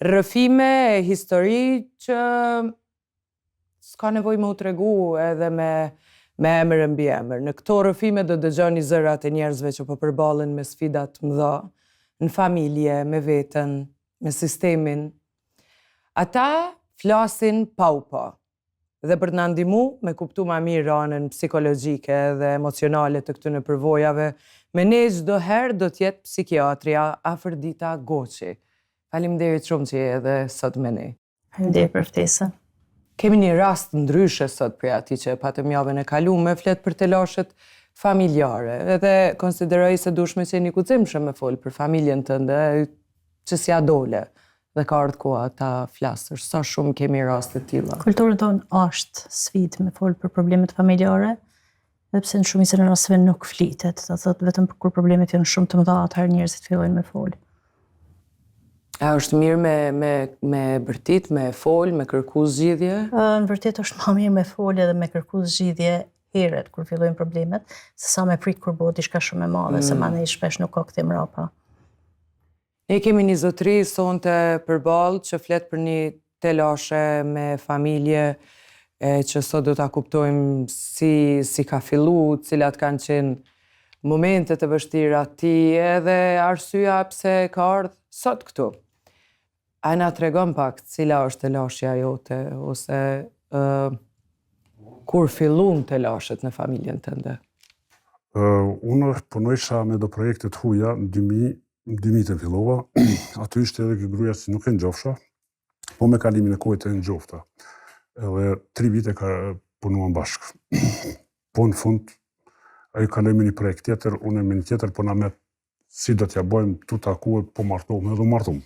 rrëfime, histori që s'ka nevoj me u tregu edhe me emër mbi emër. Në këto rrëfime do dëgjoni zërat e njerëzve që po përballen me sfidat mëdha, në familje, me veten, me sistemin. Ata flasin pa u pa. Dhe për të na ndihmu me kuptu ma mirë anën psikologjike dhe emocionale të këtyre përvojave, me ne çdo herë do t'jetë psikiatria Afërdita Goçi. Faleminderit shumë që je edhe sot me ne. Faleminderit për ftesën. Kemi një rast ndryshe sot për ati që patëm javën e kaluar, flet për telashet familjare. Edhe konsideroj se dushme që një guximshëm me fol për familjen tënde, që s'ja dole. Dhe ka ardhur koha ta flasësh. Sa shumë kemi raste të tilla. Kulturën tonë është sfidë me fol për problemet familjare, edhe pse në shumicën e rasteve nuk flitet. Do thotë vetëm kur problemet janë shumë të mëdha, atëherë njerëzit fillojnë me fol. A është mirë me bërtit, me fol, me kërku zgjidhje? Në vërtet është më mirë me fol edhe me kërku zgjidhje herët kur fillojnë problemet, se sa me prit kur bëhet diçka shumë e madhe, se mandej shpesh nuk ka kthim mrapa. Ne kemi një zotëri sonte përballë që flet për një telashe me familje që sot do ta kuptojmë si ka fillu, cilat kanë qenë momentet e vështira ti edhe arsyeja pse ka ardhur sot këtu. A na tregon pak cila është telashja jote ose kur fillun telashet në familjen tënde? Unë punojsha me do projekte të huaja në 2000 të fillova, aty ishte edhe kjo gruaja që nuk e ngjofsha, po me kalimin e kohës e ngjofta. Edhe 3 vite ka punuam bashkë. Po në fund, ai kaloi me një projekt tjetër, unë me një tjetër, po na me si do t'ja bëjmë tu takuar, po martohem edhe u martum.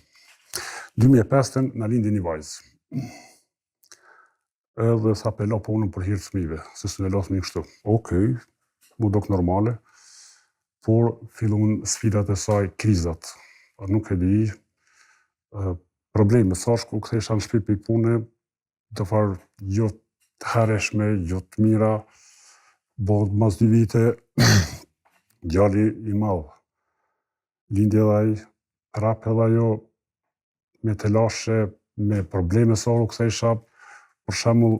2005 na lindi një vajzë. Edhe sa pelo po unën për hir të fëmijëve, se s'u losni kështu. Okej, mu dok normale. Por fillon sfidat e saj, krizat. Nuk e di, probleme, sa shku kthesha në shtëpi për pune, të farë jo të hereshme, jo të mira, bëhet mas 2 vite, djali i madh. Lindi edhe ai, prap edhe ajo, me telashe, me probleme sa u kthesha, për shembull,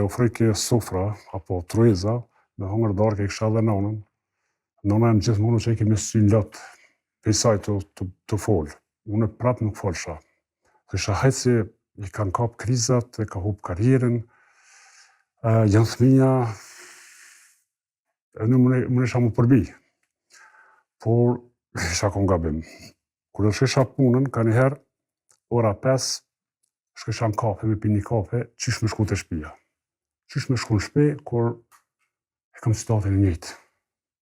ofroj sofra, apo trueza, me hongër darkë e kisha dhe nonën. Nona e më gjithmonë që e kemi sy në lot, pe saj të fol. Unë prap nuk folsha. Thësha hajtë se i kanë kap krizat, e ka hup karrierën, janë fëmija, e në më isha më përbi. Por, isha kon gabim. Kur e shkesha punën, ka njëherë, ora 5, shkesha në kafe, me pi një kafe, qysh me shku të shtëpia. Qysh me shku në shtëpi, kur e kam situatin e njëjtë.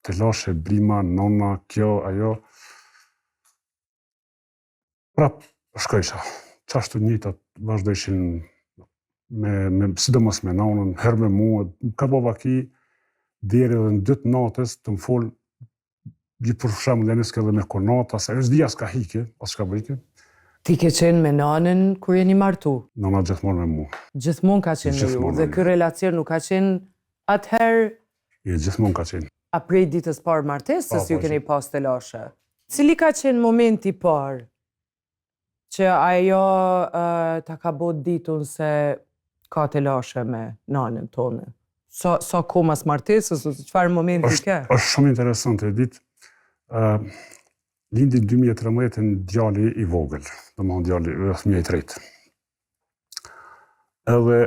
Telashe, brima, nona, kjo, ajo. Prap, shkojsha. Qashtu njëjtat vazhdojshin sidomos me nonën, herë me mua, ka bova ki, deri edhe në 2 natës të më fol, gjithë për shembull, dhe nëske edhe me konata, se është dhja s'ka hike, as s'ka bëjke. Ti ke qenë me nanën kur jeni martu? Nona gjithmonë me mua. Gjithmonë ka qenë me ju, dhe ky relacion nuk ka qenë atëherë? Gjithmonë ka qenë. A prej ditës parë martesës ju keni pas telashe? Cili ka qenë momenti parë që ajo ta ka bot ditun se ka telashe me nanën tonë? Sa kohë mas martesës, ose çfarë momenti ke? Është shumë interesante e ditë. Lindi 2013 djali i vogël, domethënë djali fëmia i tretë. Edhe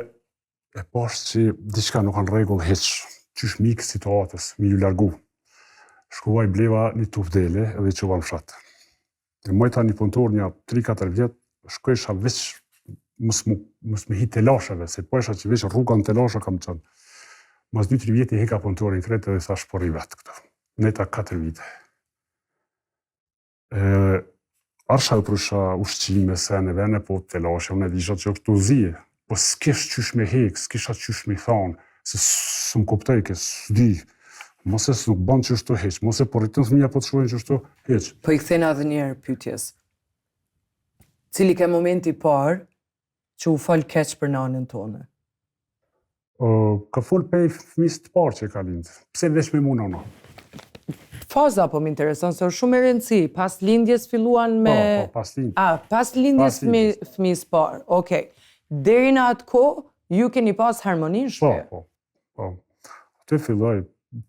e pash që diçka nuk kanë rregull hiç. Qysh mikë situatës, mi ju largu. Shkuvaj bleva një tufdele edhe i qova në fshat. E mojta një punëtor një 3-4 vjetë, shkojsha veç mës me hi telasheve, se po isha që veç rruga në telashe kam qënë. Mas 2-3 vjetë i heka punëtorin kretë edhe sa shpori vetë këto. Neta 4 vite. Arsha e prusha ushqime, sene, vene, po telashe, unë e disha që këtu zije. Po s'kesh qysh me hek, s'kisha qysh me thonë. Se së më kuptoj, s'di, mos e s'nuk banë qështu heq, mos e po rritën fëmija po të shkojnë qështu heq. Po i kthena dhe njerë pyetjes. Cili ke momenti parë që u fol keq për nanën tonë? Ka fol pej fëmis të parë që ka lindë. Pse veç me mu nona? faza po m'intereson, se është shumë e rëndësi. Pas lindjes filluan me... Po, pas lindjes. Pas lindjes fëmijës parë, okej. Deri në atë kohë, ju keni pas harmoni në shtëpi? Po. Aty filloj,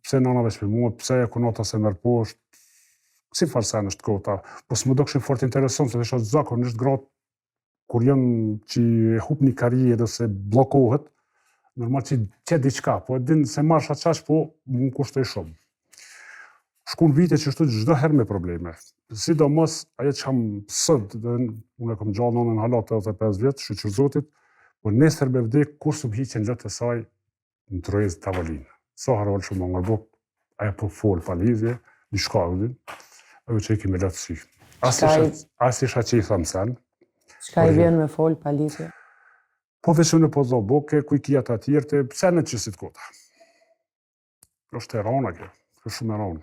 pse nana veç për mua, pse e kunota se mërë poshtë, si farsen është kota, po s'më do këshim fort intereson, se vesha zakonisht gratë, kur janë që e hup një karriere ose blokohet, normal që qe diqka, po e din se marsha qash, po më kushtoj shumë. Shkun vite që shtu çdo herë me probleme. Sidomos ajo që kam sot, unë e kam gjallë nënën halat 85 vjetë, shqyqër zotit, po nesër me vdek, kur së më hiqen lëtë e saj në trojez tavolinë. Sa harval shumë më ngërbuk, ajo po folë palizje, një shkallin, ajo që e kime lëtë sy. As isha që i thamë sen. Shka i vjen me folë palizje? Po veshën e po dho boke, kuj kia të atjerte, pse në qësit kota. është e rana kjo, është shumë e rana.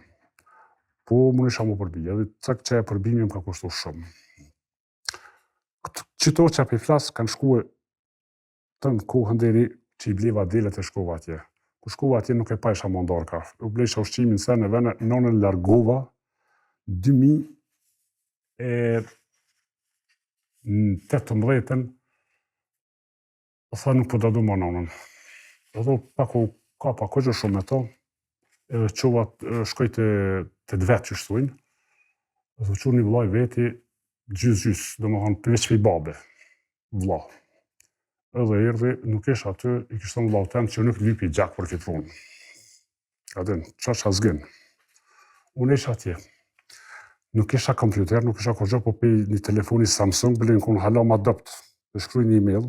Po më nisha më përbi, edhe cak që e përbimi më ka kushtu shumë. Qëto që apë i flasë kanë shkue të në kohën deri që i bleva delet e shkova atje. Ku shkova atje nuk e pa isha mandar ka. U blesha ushqimin se në vene, nonën largova 2018-ën, o tha nuk po da du ma nonën. Edhe ka pa këgjë shumë me to, edhe qova shkoj të dvetë që shtuin, edhe që një vlaj veti gjys, do më thonë përveç për i babe, vla. Edhe erdi, nuk ish aty, i kishton vlau tem që nuk lypi gjak për këtë punë. Adin, qa zgin. Unë ish atje. Nuk isha kompjuter, nuk isha kur gjë, po pe një telefoni Samsung, bëllin kun hala ma dëpt, dhe shkruj një email,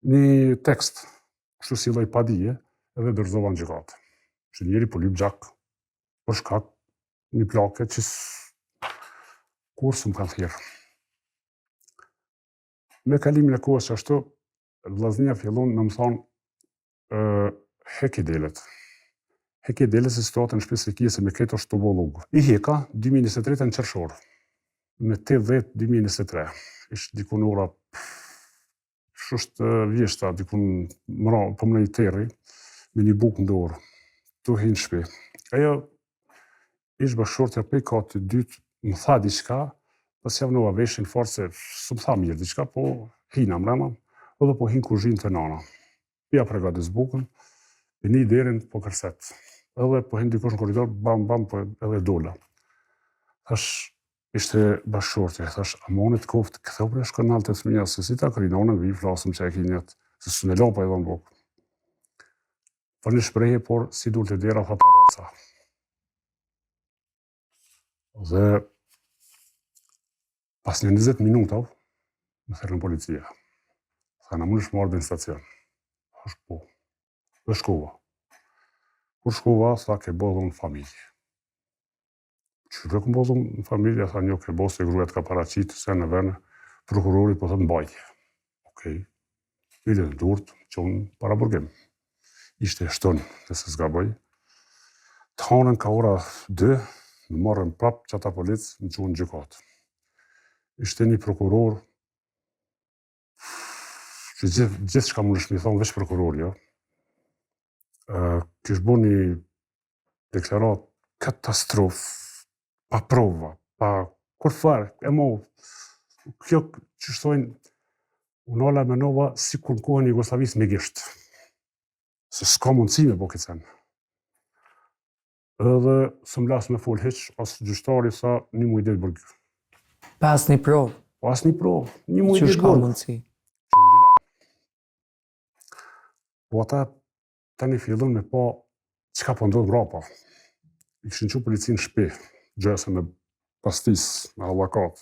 një tekst, kështu si loj padije, edhe dërzova në gjëkatë. Që njeri po lyp gjak, për shkak, një plake që kur së më kanë thjerë. Me kalimin e kohës që ashtu, vllaznia fillon në më thonë heki delet. Heki delet se situatën në shpisë e kje se me kreto është të bolugë. I heka 2023 në qërshorë, me 8-10-2023. Ishtë dikun ora, shështë vjeshta, dikun mëra, po më në i terri, me një bukë në dorë, të hinë shpi. Ajo ishtë bashkëshortja për i ka të dytë, më tha diqka, pas javë në aveshin farë se së më tha mirë diqka, po hina mrena, edhe po hinë kuzhinë të nana. Pia pregadis bukën, e një derin po kërset. Edhe po hinë dikosh në koridor, bam, po edhe dola. Thash, ishte bashkëshortja, thash, amonit koftë, këtheu për e shkënal të thminja, se si ta kërinonën, vi flasëm që e kinjet, se së në lopa edhe në bukë. Për një shprejhe, por si dul të dera, tha paraca. Dhe pas një 20 minutave, më thërë në policia. Tha, në mund është marrë dhe në stacion. Ashtë po. Dhe shkova. Kur shkova, tha, ke bodhë në familje. Që dhe këmë bodhë në familje, tha, njo ke bodhë se gruet ka paracitë, se në vene, prokurori po thëtë në bajtje. Okej. Ide në durët, që unë para burgim. Ishte e shtonë, dhe se zgaboj. Të hanën ka ora 2, në marrën prapë që ata policë, në që unë gjykatë. Ishte një prokuror, që gjithë që ka mund është mi thonë, veç prokuror, jo. Kështë bo një deklarat katastrofë, pa prova, pa kur farë, e mo, kjo që shtojnë, unë ala me nova si kur në kohën i Jugoslavisë me gishtë. Se s'ka mundësi me bo këtë sen. Edhe së më lasë me full heqë, asë gjyshtari sa një mu i delë bërgjë. Pas një provë. Pas një provë, një mu i Që delë shka bërgjë. mundësi? Po ata tani fillon me pa qka po ndodhë brapa. I këshin që policinë shpi, gjese me pastis, me allakat,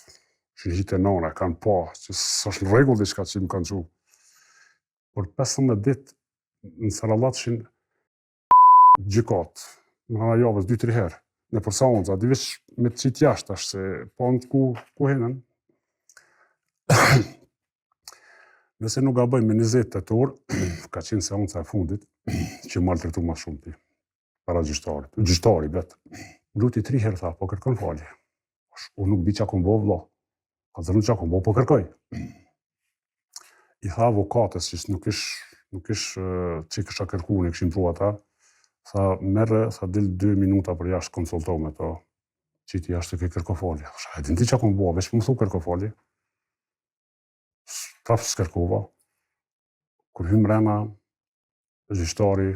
që një hitë e nane, kanë pa, që s'është në regull dhe qka që më kanë që. Por 15 ditë në Saralat shin gjykat, në hana javës 2-3 herë, në përsa unë, a divesh me të qitë jashtë, ashtë se pa në ku hinën. Nëse nuk gaboj me 20 tetor, ka qenë seanca e fundit, që më maltretu ma shumë ti, para gjyshtarit. Gjyshtari, betë. Luti 3 herë tha, po kërkon falje. Unë nuk di që akon bo, vla. Ka zërnu që akon bo, po kërkoj. I tha avokatës, që nuk ish që i kësha kërku, në këshin pru ata, Tha, merre, tha, del 2 minuta për jashtë konsulto me to. Qiti jashtë të ke kërkofali. Tha, e din ti që kom bua, veç për më thu kërkofali. Prapë s'kërkova. Kur hym mrena, gjyqtari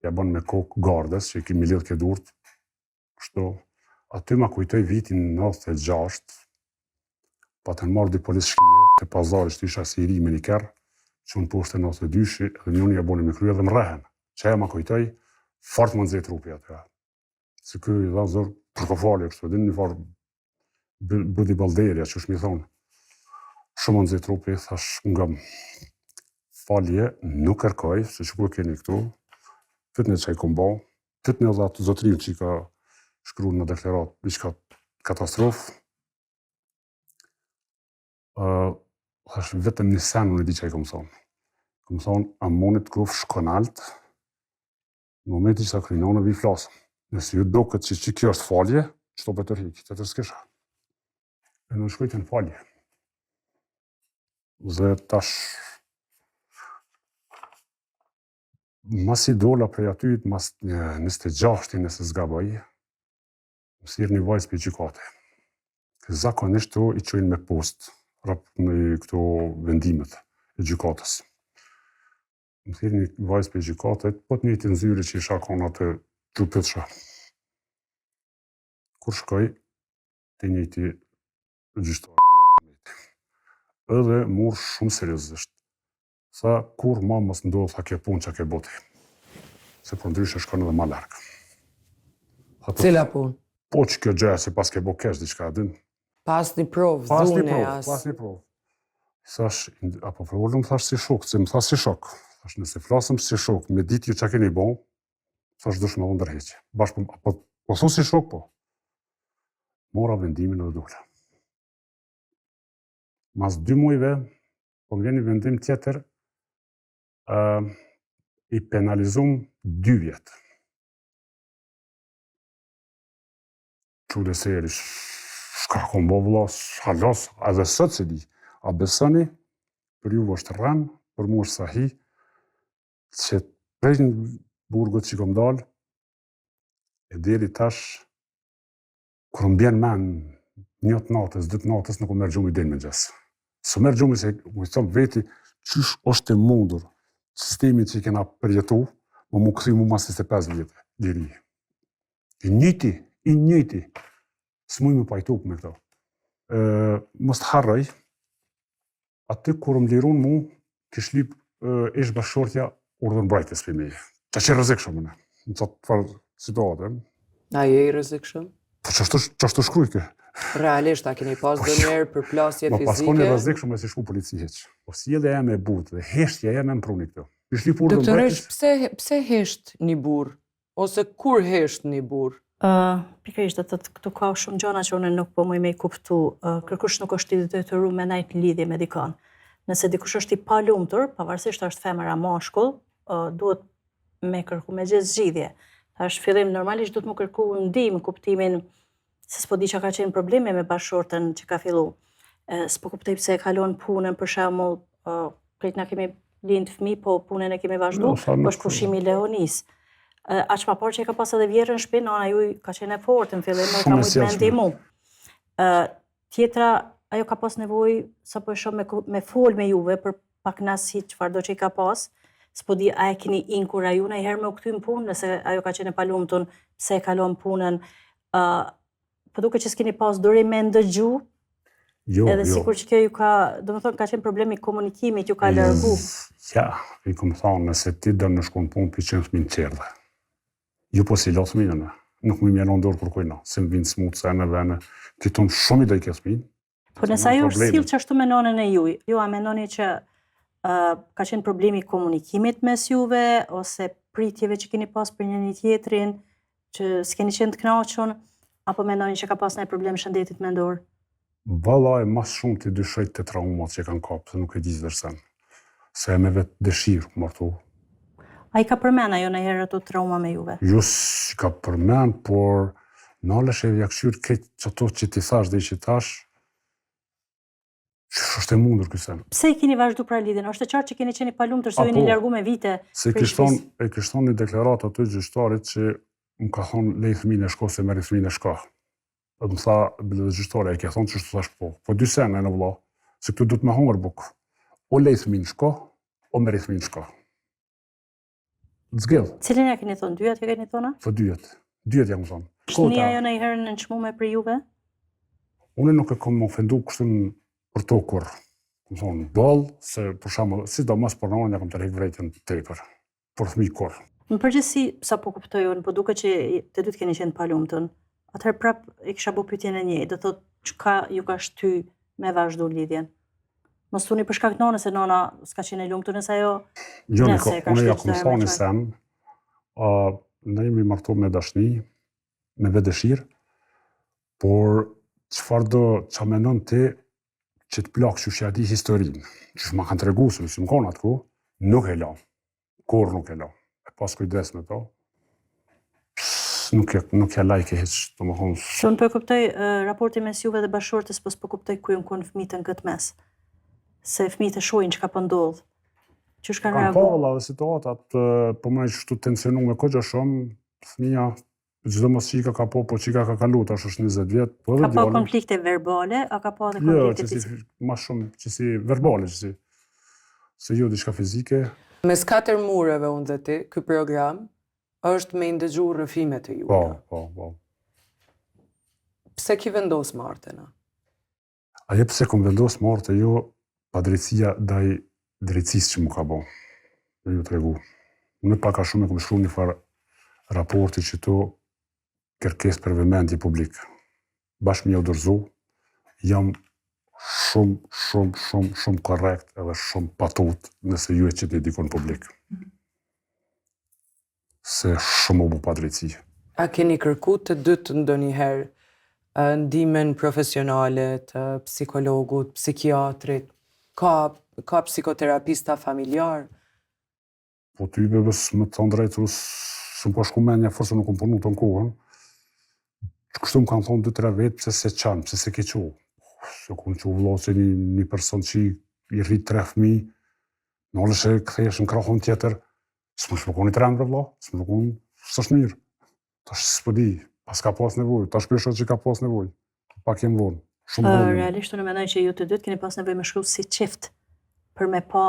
ja bën me kokë gardes, që i kimi lidh ke durt. Kështu, aty ma kujtoj vitin 96, pa të marrë dy polis shkije, të pazari që isha si i ri me një kerë, që unë poshte 92, dhe njëni ja boni me krye dhe më rehen. Që e ma kujtoj, fort më nëzit trupi aty. Se këj i dha zërë kërkofali, kështu, din një farë budi balderja, që shmi thonë. Shumë nëzit trupi, thash nga falje, nuk kërkoj, se që ku e keni këtu, fytne që i kom bo, fytne edhe atë zotrin që i ka shkru në deklarat, diçka katastrofë. Thash vetëm një sen unë e di që i kom thonë. Kom thonë, a monit kruf shkonalt, në momenti që ta krynonë vi flasëm. Nëse ju do këtë që kjo është falje, qëto për të rriki, të të s'kesha. E në shkojtë në falje. Dhe tash, mas i dola prej atyt, mas 26, nëse s'gaboj, më sirë një vajzë për gjykate. Zakonisht to i qojnë me post, rap në këto vendimet e gjykatës. Më thirë një vajzë për gjykatet, po të njëjtë nëzyri që isha kona të gjupëtsha. Kur shkoj, të njëjti gjyqtari. Edhe murë shumë seriozisht. Sa kur ma mos ndodhë tha ke punë që ke boti. Se për ndryshe shkon edhe ma larkë. Cila punë? Po që kjo gjëja se pas ke bo kesh diçka din. Pas një provë, dhune as. Pas një provë. Thash, apo përvollëm thash si shok, se më thash si shok. Thash, nëse flasëm si shok, me ditë ju që keni bo, thash dush me ndërheqe. Bashkë, apo thu si shok, po. Mora vendimin edhe dole. Mas 2 muajve, po më vjen një vendim tjetër, i penalizum 2 vjetë. Qude se jeri, shka kom bo vëlla, halos, edhe sot se di. A besoni, për ju është rran, për mu është sahi, që prej në burgot që kom dalë, e deri tash, kër më bjen men, 1 natës, 2 natës, nuk më merë gjumi den me gjesë. Së merë gjumi se, më thëmë veti, qysh është e mundur, sistemi që i kena përjetu, më mu këthy mu mas 25 vjetë, diri. I njëti, së mujë më pajtuk me këto. Mos të harroj, aty kur më lirun mu, kish lip ish bashkëshortja urdhën mbrojtjes për me. Ta që rëzik shumë në qatë farë situatë. A je i rëzik shumë? Po që ashtu shkruj kë? Realisht, a keni pas dhe njerë për plasje fizike? Ma paskoni rëzik shumë e si shku polici heq. Po si edhe jam e but dhe heshtja jam e më pruni këto. Doktoresh, pse hesht një burë? Ose kur hesht një burë? Pikërisht dhe të këtu ka shumë gjana që unë nuk po me i kuptu. Kërkush nuk është i detyru me najt në lidhje me dikan. Nëse dikush është i palumtur, pavarësisht është femër a mashkull, duhet me kërku me gjithë zgjidhje. Tash fillim normalisht duhet më kërku ndihmë kuptimin se s'po di që ka qenë probleme me bashkëshorten që ka fillu. S'po kuptoj pse e kalon punën, për shembull, krejt na kemi lind fëmijë, po punën e kemi vazhdu, është pushimi i Leonis. Aq ma parë që e ka pas edhe vjerën në shtëpi, nana ju ka qenë e fortë në fillim, e ka mujtë me ndihmu. Tjetra, ajo ka pas nevojë, sa po e shoh me fol me juve, për pak nasi çfarë do që i ka pas, s'po di a e keni inkur a ju në herë me u kthym punë, nëse ajo ka qenë e palumtun, pse e kalon punën. Po duke që s'keni pas durim me ndëgju, edhe sikur që kjo ju ka, do më thonë, ka qenë problemi komunikimit, ju ka lërgu. Ja, i kom thonë, nëse ti do në shkon punë, për qenë fëmin qerdhe. Ju po si lotë fëminë, nuk më mjenon dorë kur kujna, se më vinë smutë, se në vene, këton shumë i do i kjo fëminë. Po nësa ju është silë që ashtu menonën e ju a menoni që ka qenë problemi komunikimit mes juve, ose pritjeve që keni pas për një tjetrin, që s'keni qenë të knaqun, apo menoni që ka pas një problem shëndetit mendor? Valla e mas shumë të dyshojt të traumat që kanë kapë, se nuk e gjithë dërsen. Se e me vetë dëshirë, martu. A i ka përmen ajo në herë ato trauma me juve? Jo si ka përmen, por nalesh e vjakëshyrë këtë që ato që ti thash dhe i që tash, Është e mundur ky sen. Pse i keni vazhdu pra lidhjen? Është e qartë që keni qenë i palumtur se jeni largu me vite. Se kishton një deklaratë aty gjyqtarit që më ka thonë lej fëmijën e shko se merri fëmijën e shko. Dhe më tha bile dhe gjyqtare, e ke thonë që shtu thash po. Po 2 sene në vëlla, se këtu du të me hongër buk. O lej fëmijën shko, o merri fëmijën shko. Zgjedh. Cilin ja keni thonë? 2 ja keni thonë? Po 2. 2 ja më thonë. Shnia jo në i herën në nçmume për juve? Unë nuk e kom ofendu kështu për to kur. Më thonë, ballë, se për shembull, sidomos për nëna ja kam të rejtë vrejtjen tepër. Për fëmijë kur. Në përgjithësi, sa po kuptoj unë, po duke që të dy të keni qenë palumtën, atëherë prap i kisha bu pyetjen e njëjtë, do thotë çka ju ka shty me vazhdu lidhjen. Mos thuni për shkak të nënës se nëna s'ka qenë e lumtur nëse ajo. Jo, unë ja kom thonë sen, ne jemi martu me dashni, me vetë dëshirë, por çfarë do ça mendon ti që të plak që shja di historinë, që ma kanë të regu se më konë atë ku, nuk e la. Kur nuk e la. E pas kujdes me to. Nuk e lajke heq, të më thonë. Se unë po e kuptoj raporti mes juve dhe bashkëshortes, po s'po kuptoj ku ju konë fëmijët në këtë mes. Se fëmijët e shohin çka po ndodh. Që shka reagu? Kanë palla dhe situatat, po më që shtu tensionu me kogja shumë, fëmija, çdo mos qika ka po qika ka kalu, tash është 20 vjet. Ka po konflikte verbale, a ka po edhe konflikte fizike? Jo, ma shumë që si verbale, që si. Se jo diçka fizike. Mes 4 mureve unë dhe ti, ky program, është me ndëgju rrëfimet e juaja. Po. Pse ki vendos martën? Aje pse kom vendos martë jo, padrejtësia ndaj drejtësisë që mu ka bo. Me ju tregu. Unë pak a shumë e kom shkruar një farë raporti që to kërkes për vëmendje publik. Bashkë me u dorëzu, jam shumë korrekt edhe shumë patut nëse ju e qëtë i dikon publik. Se shumë u bu pa drejtësi. A keni kërku të dytë ndonjëherë ndihmën profesionale të psikologut, psikiatrit, ka psikoterapista familjar? Po ty bebës më të thonë drejtë, së më po shku menja, forse nuk më punu të në kohën. Kështu më kanë thonë 2-3 vetë, pse se qanë, pse se ke qo. Se ku në qo vlo që një person që i rritë 3 fëmi, në oleshe këthejesh në krahon tjetër, së më shpëkoni 3 për vlo, së më shpëkoni, së është mirë. Ta është së pëdi, pas ka pas nevoj, ta është peshot që ka pas nevoj. Pak jem vonë, shumë vonë. Realisht unë mendoj që ju të dytë keni pas nevoj me shkru si qift, për me pa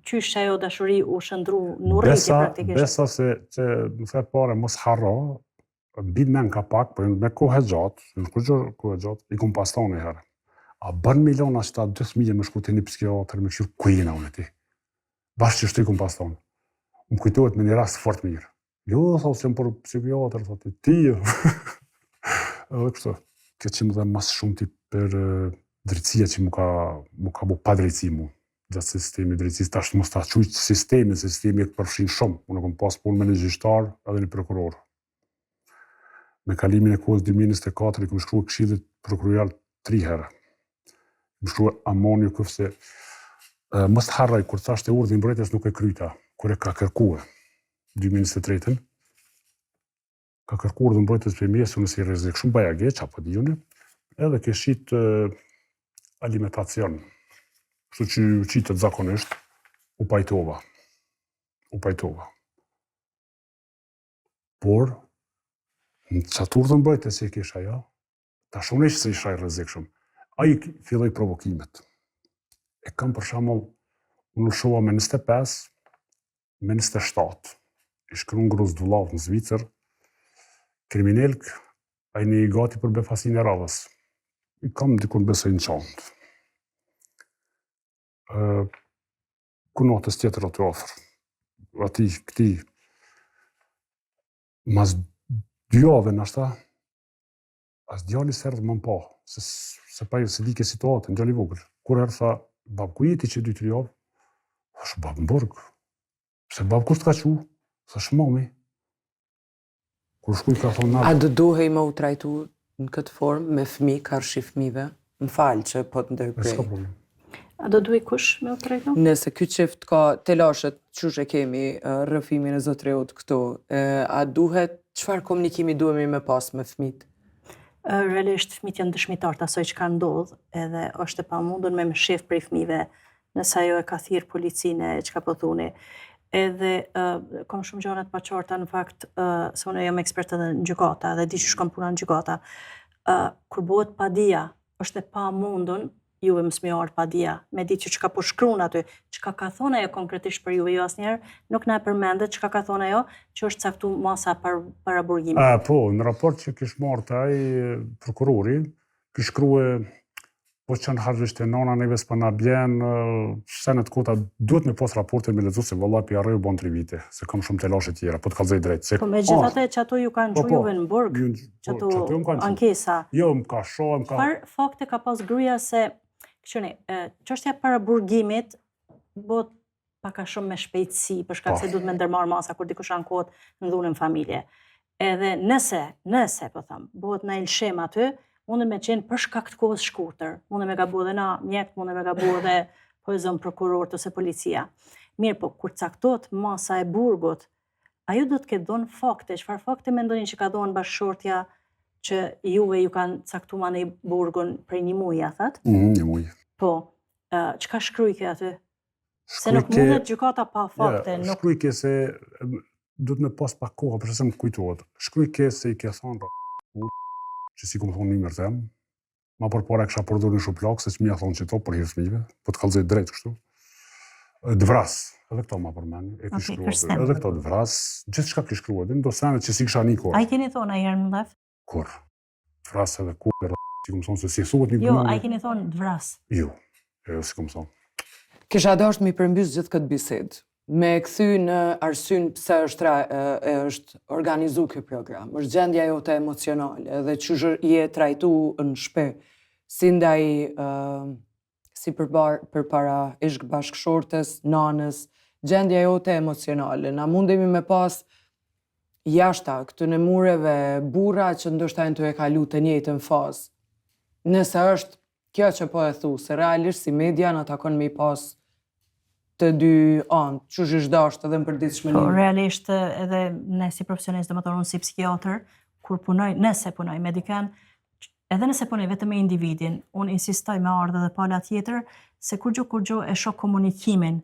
qysh që ajo dashuri u shëndru në rriti praktikisht. Besa se që në fe pare mos harro, bid men ka pak, për me kohë gjatë, në kohë gjatë, i kom pas tonë e herë. A bën miliona që ta 2.000 me shku të një psikiatër, me këshur kujina unë e ti. Bashkë që shtu i kom pas tonë. Më kujtojt me një rast fort mirë. Jo, thosë që më për psikiatër, thotë, ti. Edhe kështu. Këtë që më dhe mas shumë ti për drejtësia që mu ka bu pa drejtësi mu. Gjatë sistemi drejtësisë, ta është mos ta qujtë sistemi e përfshin shumë. Unë kom pas punë me një gjyqtar edhe një prokuror. Me kalimin e kohës 2024, i kom shkruar këshillit prokurorial 3 herë. Kom shkruar amoni këfse mos të harraj, kur thashtë e urdhën mbrojtjes nuk e kryta, kur e ka kërkuar 2023-ën, ka kërkuar urdhën mbrojtjes për mjesë, unë si rrezik shumë bajageq, apo dijuni, edhe ke shit alimentacion. Kështu që u qitët zakonisht, u pajtova. Por, në qatë urdhën mbrojtjes që i kish ajo, ta shumë ishë se isha i rrezik shumë. A i filloj provokimet. E kam për shembull, unë shova me 25, me 27. I shkru në Gruz Dullavë në Zvicër, kriminelk, a i një gati për befasin e radhës. I kam dikun besoj në qantë. Kunatës tjetër aty ofër. Ati, këti, mas 2 jave në ashta, as djali sërë më pa, se pa se di ke situatën, djali vogël. Kur erë tha, bab, ku jeti që 2-3 javë? Thash, bab, në burg. Se bab, kur t'ka qu? Thash, mami. Kur shkuj ka thonë nabë. A do duhej me u trajtu në këtë formë, me fëmi, karshi fëmive? Më falë që po të ndërprej. Ska problem. A do duhej kush me u trajtu? Nëse ky çift ka telashet, qysh e kemi rrëfimin e zotreut këtu, a duhet, çfarë komunikimi duhemi me pas me fëmijët? Realisht fëmijët janë dëshmitar të asaj që ka ndodhur, edhe është e pamundur me shef prej fëmijëve nëse ajo e ka thirr policinë çka po thuni. Edhe kam shumë gjëra të paqarta në fakt, se unë jam ekspert edhe në gjykata dhe di që shkon puna në gjykata. Kur bëhet padia, është e pamundur juve mos më ardh padia, me ditë që çka po shkruan aty, çka ka thonë ajo konkretisht për juve, jo asnjëherë nuk na e përmendet çka ka thonë ajo, që është caktuar masa para burgimit. Po, në raport që kish marrë të ai prokurori, kish shkrue po që në hargjështë e nona neve s'pa na bjen, senet kota duhet me pos raporte me lezu se valla pi arreu bon 3 vite, se kam shumë telashe tjera, po të kalzej drejt. Po me gjithate që ato ju kanë qu juve në burg, që ato ankesa. Jo, më ka shoh, më ka... Çfarë fakte ka pas gruaja se, qëni, çështja para burgimit, bot paka shumë me shpejtësi, për shkak se duhet me ndërmarr masa kur dikush ankohet në dhunën familje. Edhe nëse, po tham, bëhet në ilshem aty, mundën me qenë për shkak të kohës shkurtër. Mundën me gabu edhe na mjekt, mundën me gabu edhe po e zëm prokuror ose policia. Mirë, po kur caktohet masa e burgut, ajo do të ketë dhënë fakte. Çfarë fakte mendoni që ka dhënë bashkëshortja që juve ju kanë caktuar në burgun prej 1 muaji, a that? 1 muaj. Po, çka shkruajke aty? Se nuk mundet gjykata pa fakte. Shkruajke se duhet me pas pak kohë, përse se më kujtohet. Shkruajke se i ke thonë që si kom thonë një mërtem, ma përpara e kësha përdur në shuplak, se që mi a thonë që to për hirë fëmijëve, po të kalzej drejt kështu. Dvras, edhe këto ma përmeni, e kështë shkruat, edhe këto dvras, gjithë shka kështë shkruat, do senet që si kësha një kohë. A i keni thonë a jerë në lef? Kur? Dvras edhe kur, si kom thonë se si thuhet një Jo, a i keni thonë dvras? Jo, si kom thonë. Kisha dasht mi përmbys gjithë këtë bisedë, me kthy në arsyn pse është organizu ky program. Është gjendja jote emocionale dhe që je trajtu në shtëpi si ndaj si përpara ish bashkëshortes, nanës, gjendja jote emocionale. Na mundemi me pas jashta këtu në mureve burra që ndoshta janë të e kalu të njëjtën fazë. Nëse është kjo që po e thu, se realisht si media na takon me i pas të dy anë, që është dasht edhe në përditshmërinë. Po, realisht edhe ne si profesionist, dhe më thonë unë si psikiatër, kur punoj, nëse punoj medikan, edhe nëse punoj vetëm me individin, unë insistoj me ardhe dhe pala tjetër, se kur gjo e shoh komunikimin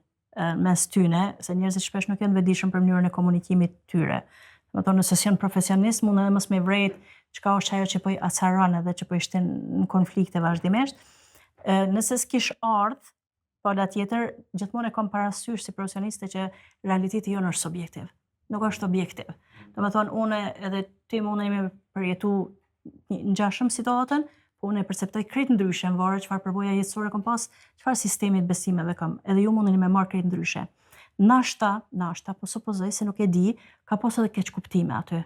mes tyne, se njerëzit shpesh nuk janë vetëdijshëm për mënyrën e komunikimit tyre. Dhe më thonë, nëse si janë profesionist, mund edhe mos me vrejt çka është ajo që po i acaron edhe që po i shtin në konflikte vazhdimisht. Nëse s'kish ardh, pala tjetër, gjithmonë e kam parasysh si profesioniste që realiteti jonë është subjektiv. Nuk është objektiv. Do me thonë, une edhe ty mundeni me përjetu në gjashëm situatën, po une e perceptoj krejt ndryshe në varë çfarë përvoja jetësore kam pas, çfarë sistemit besimeve kam, edhe ju mundeni me marrë krejt ndryshe. Nashta, po supozoj se nuk e di, ka pas edhe keq kuptime aty.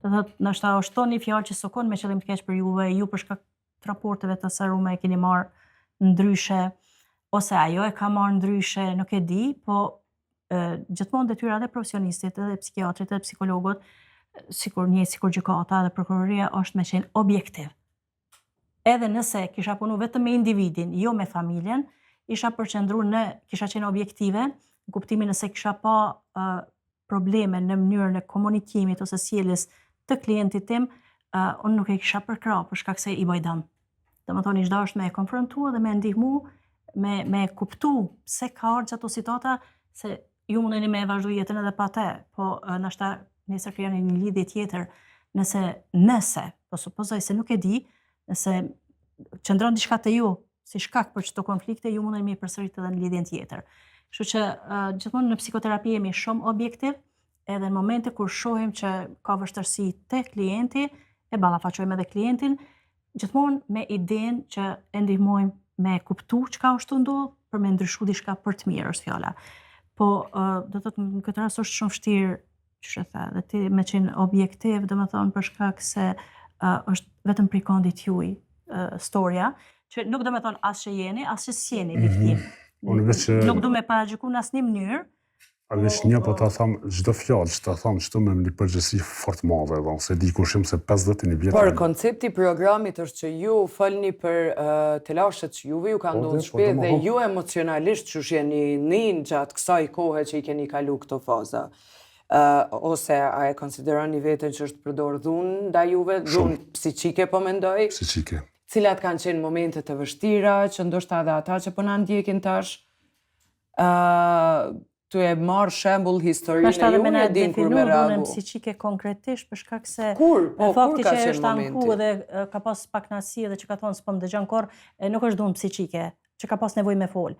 Do thotë, nashta është thonë një fjalë që sokon me qëllim të keq për juve, ju për shkak të raporteve të sarume e keni marrë ndryshe, ose ajo e ka marrë ndryshe, nuk e di, po gjithmonë detyra dhe profesionistit, edhe psikiatrit, edhe psikologët, sikur gjykata dhe prokuroria është me qenë objektiv. Edhe nëse kisha punu vetëm me individin, jo me familjen, isha kisha qenë objektive, në kuptimin nëse kisha pa probleme në mënyrën e komunikimit ose sjelljes të klientit tim, unë nuk e kisha përkrah për shkak se i bajdam. Domethënë ish dashur me e konfrontua dhe me ndihmu, me kuptu pse ka ardhur ato situata, se ju mundeni me vazhdu jetën edhe pa te, po nashta nesër krijoni një lidhje tjetër, nëse, po supozoj se nuk e di, nëse qëndron diçka te ju si shkak për çdo konflikte, ju mundeni me përsërit edhe në lidhjen tjetër. Kështu që gjithmonë në psikoterapi jemi shumë objektiv, edhe në momente kur shohim që ka vështirësi te klienti, e ballafaqojmë edhe klientin, gjithmonë me idenë që e ndihmojmë me kuptu çka është ndodhur, për me ndryshu diçka për të mirë është fjala. Po do të thotë në këtë rast është shumë vështirë, ç'e tha, dhe ti me qenë objektiv, domethënë për shkak se është vetëm prej këndit juaj storia, që nuk do me thonë as që jeni, as që s'jeni viktim. Nuk du me paragjyku në asnjë mënyrë. A veç një po ta thamë çdo fjalë, që ta thamë çdo me një përgjegjësi fort madhe, dhe se di kushim se 50 vjet. Por koncepti i programit është që ju folni për telashet që juve ju ka ndodhur në shtëpi dhe ju emocionalisht që jeni nin gjatë kësaj kohe që i keni kalu këto faza. Ose a e konsideroni veten që është përdor dhunë ndaj juve, dhunë psiqike po mendoj, Psiqike. cilat kanë qenë momente të vështira, që ndoshta edhe ata që po na ndjekin tash, tu e marrë shembull historinë Ndoshta e edhe me ju, na e din kur me definu dhunën reagu. psiqike konkretisht për shkak se Kur ka fakti që qenë është anku momenti? dhe ka pas pak knasi edhe që ka thonë s'po më dëgjon kurrë, nuk është dhunë psiqike, që ka pas nevojë me fol.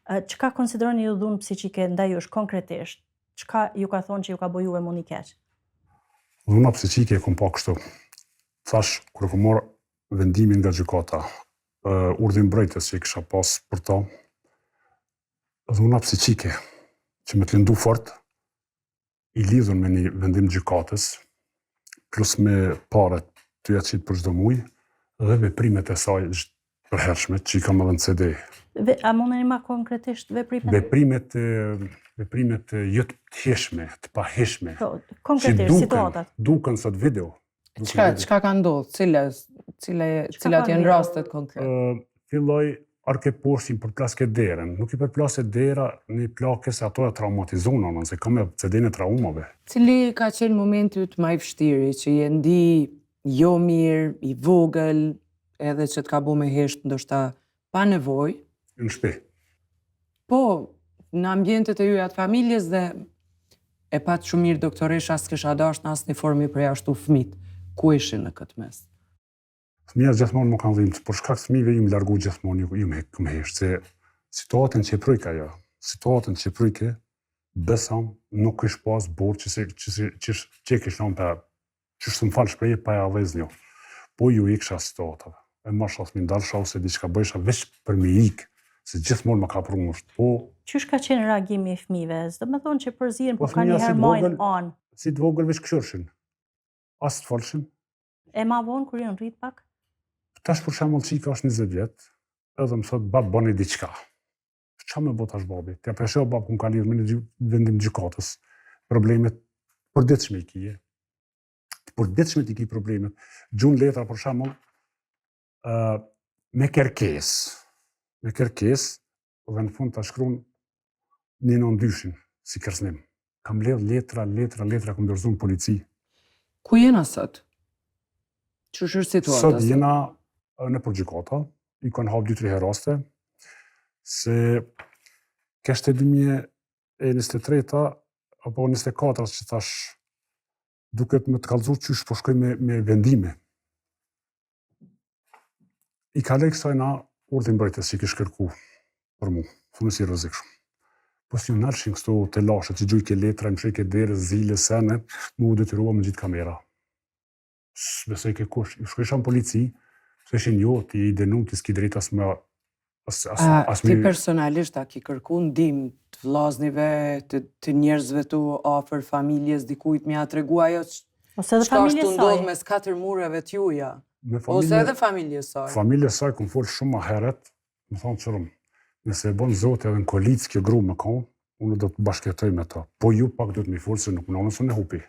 Çka konsideroni ju dhunë psiqike ndaj jush konkretisht? Çka ju ka thonë që ju ka bëju juve mundi keq? Dhuna psiqike e kom pa kështu. Thash, kur e kom marrë vendimin nga gjykata, urdhën mbrojtës që i kisha pas për ta, dhuna psiqike, që me të lëndu fort, i lidhën me një vendim gjykatës, plus me paret të ja qitë për çdo muj, dhe veprimet e saj përhershme, që i kam edhe në CD. A mundeni ma konkretisht veprimet? Veprimet jo të heshme, të paheshme, Po, që konkretisht, situatat. duken sot video. Çka ka ndodhur? Cilat janë rastet konkret? Filloj arke poshtin për plaske derën. Nuk i përplase dera një plake se ato e traumatizonën, se kam e CD-n e traumave. Cili ka qenë momenti yt më i vështirë, që je ndi jo mirë, i vogël, edhe që të ka bu me hesht ndoshta pa nevojë, Në shtëpi. po në ambientet e juja të familjes dhe e patë shumë mirë doktoresha s'kisha dashur në asnjë formë i përjashtu fëmijët. Ku ishin në këtë mes? Fëmijat gjithmonë më kanë dhimbë, por shkak të fëmijëve ju më largu gjithmonë ju më hesht, se situatën që e pryk ajo, situatën që e pryke, besam nuk ish pas borë që e kish nëmë për që shtë më falë shpreje pa e avez një. Po ju i kësha situatave. E ma shas mi ndalësha ose diçka bëjsha veç për me ikë, se gjithmonë më ka prungusht. Po, Qysh ka qenë reagimi i fëmijëve? Do të thonë që përzihen, po ka fëmija një herë si majnë vogël- anë. si të vogël veç këshërshin. As të falshin. E ma vonë kur janë rrit pak? Tash për shembull qika është 20 vjet, edhe më thot bab bëni diçka. Ç'a më bota babi? T'ja presho bab ku ka lidhur me një vendim gjykatës. Problemet përditshme i kije. Përditshme i ki problemet. Gjun letra për shembull me kërkesë. Me kërkesë dhe në fund ta shkruan një nëndyshin si kërcënim. Kam ledh letra, kam dorëzuar në polici. Ku jena sot? Ç'është situata? Sot jena në gjykata, i kanë hap 2-3 herë raste, se kështë 2023 apo 24 që thash duket më të kallëzu qysh po shkoj me vendime. I ka lej kësaj na urdhën mbrojtës që i kish kërku për mu, thunë si rrezikshëm. Po si ju nalshin kështu të lashe, që gjujke letra, më shejke dere, zile, sene, mu u detyrua më gjitë kamera. Besoj ke kush, shkojsha në polici, se ishin jo, ti i denu, ti s'ki drejt as më... Ti personalisht a ki kërku ndihmë të vllaznive, të njerëzve tu afër familjes, dikujt m'ja tregu ajo Ose edhe çka është familjes të ndodh saj. mes 4 mureve t'juja, Me ose edhe familjes saj. Familjes saj kum fol shumë më herët, më thonë qërëm, nëse e bon Zoti edhe në kolic kjo gru më konë, unë do të bashkëjetoj me ta. Po ju pak do të mi folë se nuk më nësën e hupi.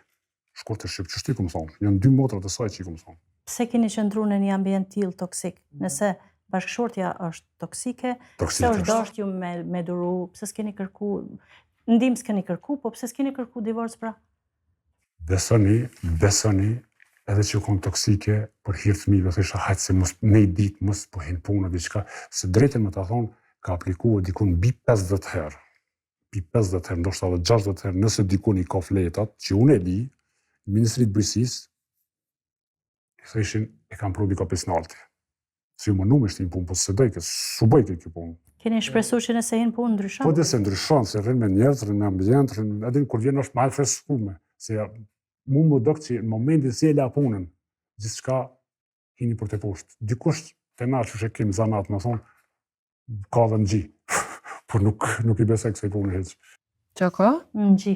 Shkurt e shqip, qështi kum thonë? Janë 2 motrat e saj që i kum thonë. Pse keni qëndru në një ambient tillë toksik? Nëse bashkëshortja është toksike, pse është dasht ju me duru, pse s'keni kërku, ndim s'keni kërku, po pse s'keni kërku divorc pra? Besoni, edhe që konë toksike, për hirë të fëmijëve, thësha hajtë se mos ne i ditë, mos po hinë punë, diçka, se drejtën me ta thonë, ka aplikuar dikun bi 50 herë. Bi 50 herë, ndoshta edhe 60 herë, nëse dikun i ka fletat, që unë e di, Ministrit Bujqësisë, i thëshin, e kam pru dika pesnalti. Si ju më nume shtin punë, po se dojke, su bëjke kjo punë. Keni shpresu që nëse hinë punë ndryshon? Po dhe se ndryshon, se rrinë me njerëz, rrinë me ambient, edhe kur vjen është malë freskume, se mu më dëkë që në momentin si e la punën, gjithë shka hini për të poshtë. Dikush të na që shekim zanat, me thonë, ka dhe në gji, por nuk i besoj kësaj punë heq. Qa ka? Në gji.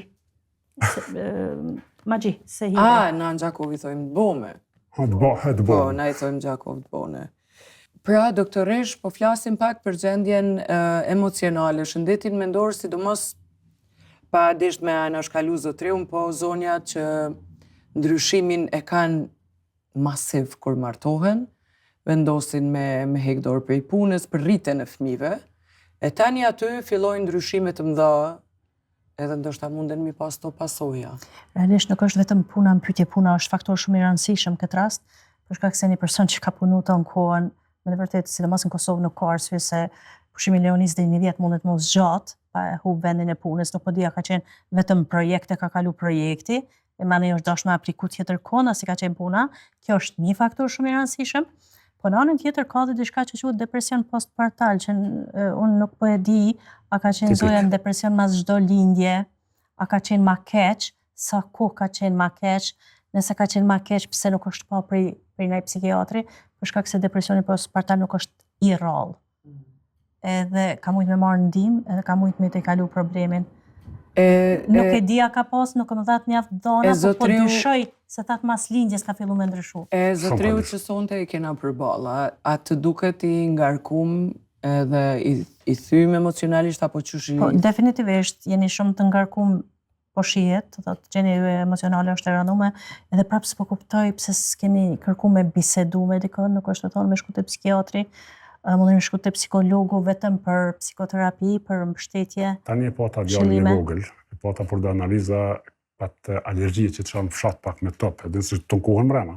Ma gji, se hidra. Na në Gjakovi thojmë të bome. Të Po, na i thojmë Gjakov të bone. Pra, doktoresh, po flasim pak për gjendjen emocionale, shëndetin mendor, sidomos pa desht me anashkalu zotreun, po zonja që ndryshimin e kanë masiv kur martohen, vendosin me hek dorë prej punës për rritjen e fëmijëve, e tani aty fillojnë ndryshime të mëdha edhe ndoshta munden mi pas to pasoja. Realisht nuk është vetëm puna, pyetje puna është faktor shumë i rëndësishëm këtë rast, për shkak se një person që ka punu të në kohën, me të vërtetë, sidomos në Kosovë nuk ka arsye se pushimi Leonis deri një vjet mundet mos zgjat, pa e hub vendin e punës, nuk po dia ka qenë vetëm projekte, ka kalu projekti, e mani është dashur me apliku tjetër kona si ka qenë puna, kjo është një faktor shumë i rëndësishëm, po në anën tjetër ka dhe diçka që quhet depresion postpartal, që unë nuk po e di, a ka qenë zoja në depresion mas çdo lindje, a ka qenë ma keq, sa kohë ka qenë ma keq, nëse ka qenë ma keq, pse nuk është pa prej një psikiatri, për shkak se depresioni postpartal nuk është i rrallë. Edhe ka mujt me marrë ndihmë, edhe ka mujt me të kalu problemin. Nuk e dia ka pas, nuk më thatë mjaft dhona, po dyshoj se thatë mas lindjes ka fillu me ndryshu. Zotriu që sonte i kena përballa, a të duket i ngarkum edhe i thym emocionalisht apo qysh i... Po, definitivisht, jeni shumë të ngarkum po shihet, të thotë gjendja juaj emocionale është e rënduar, edhe prapë s'po kuptoj pse s'keni kërku me bisedu me dikon, nuk është të thonë me shku te psikiatri, mundeni me shku te psikologu vetëm për psikoterapi, për mbështetje. Tani e pata djalin e vogël, e pata për do analiza pat alergjie që të shanë fshat pak me top, edhe se të kohën mrena,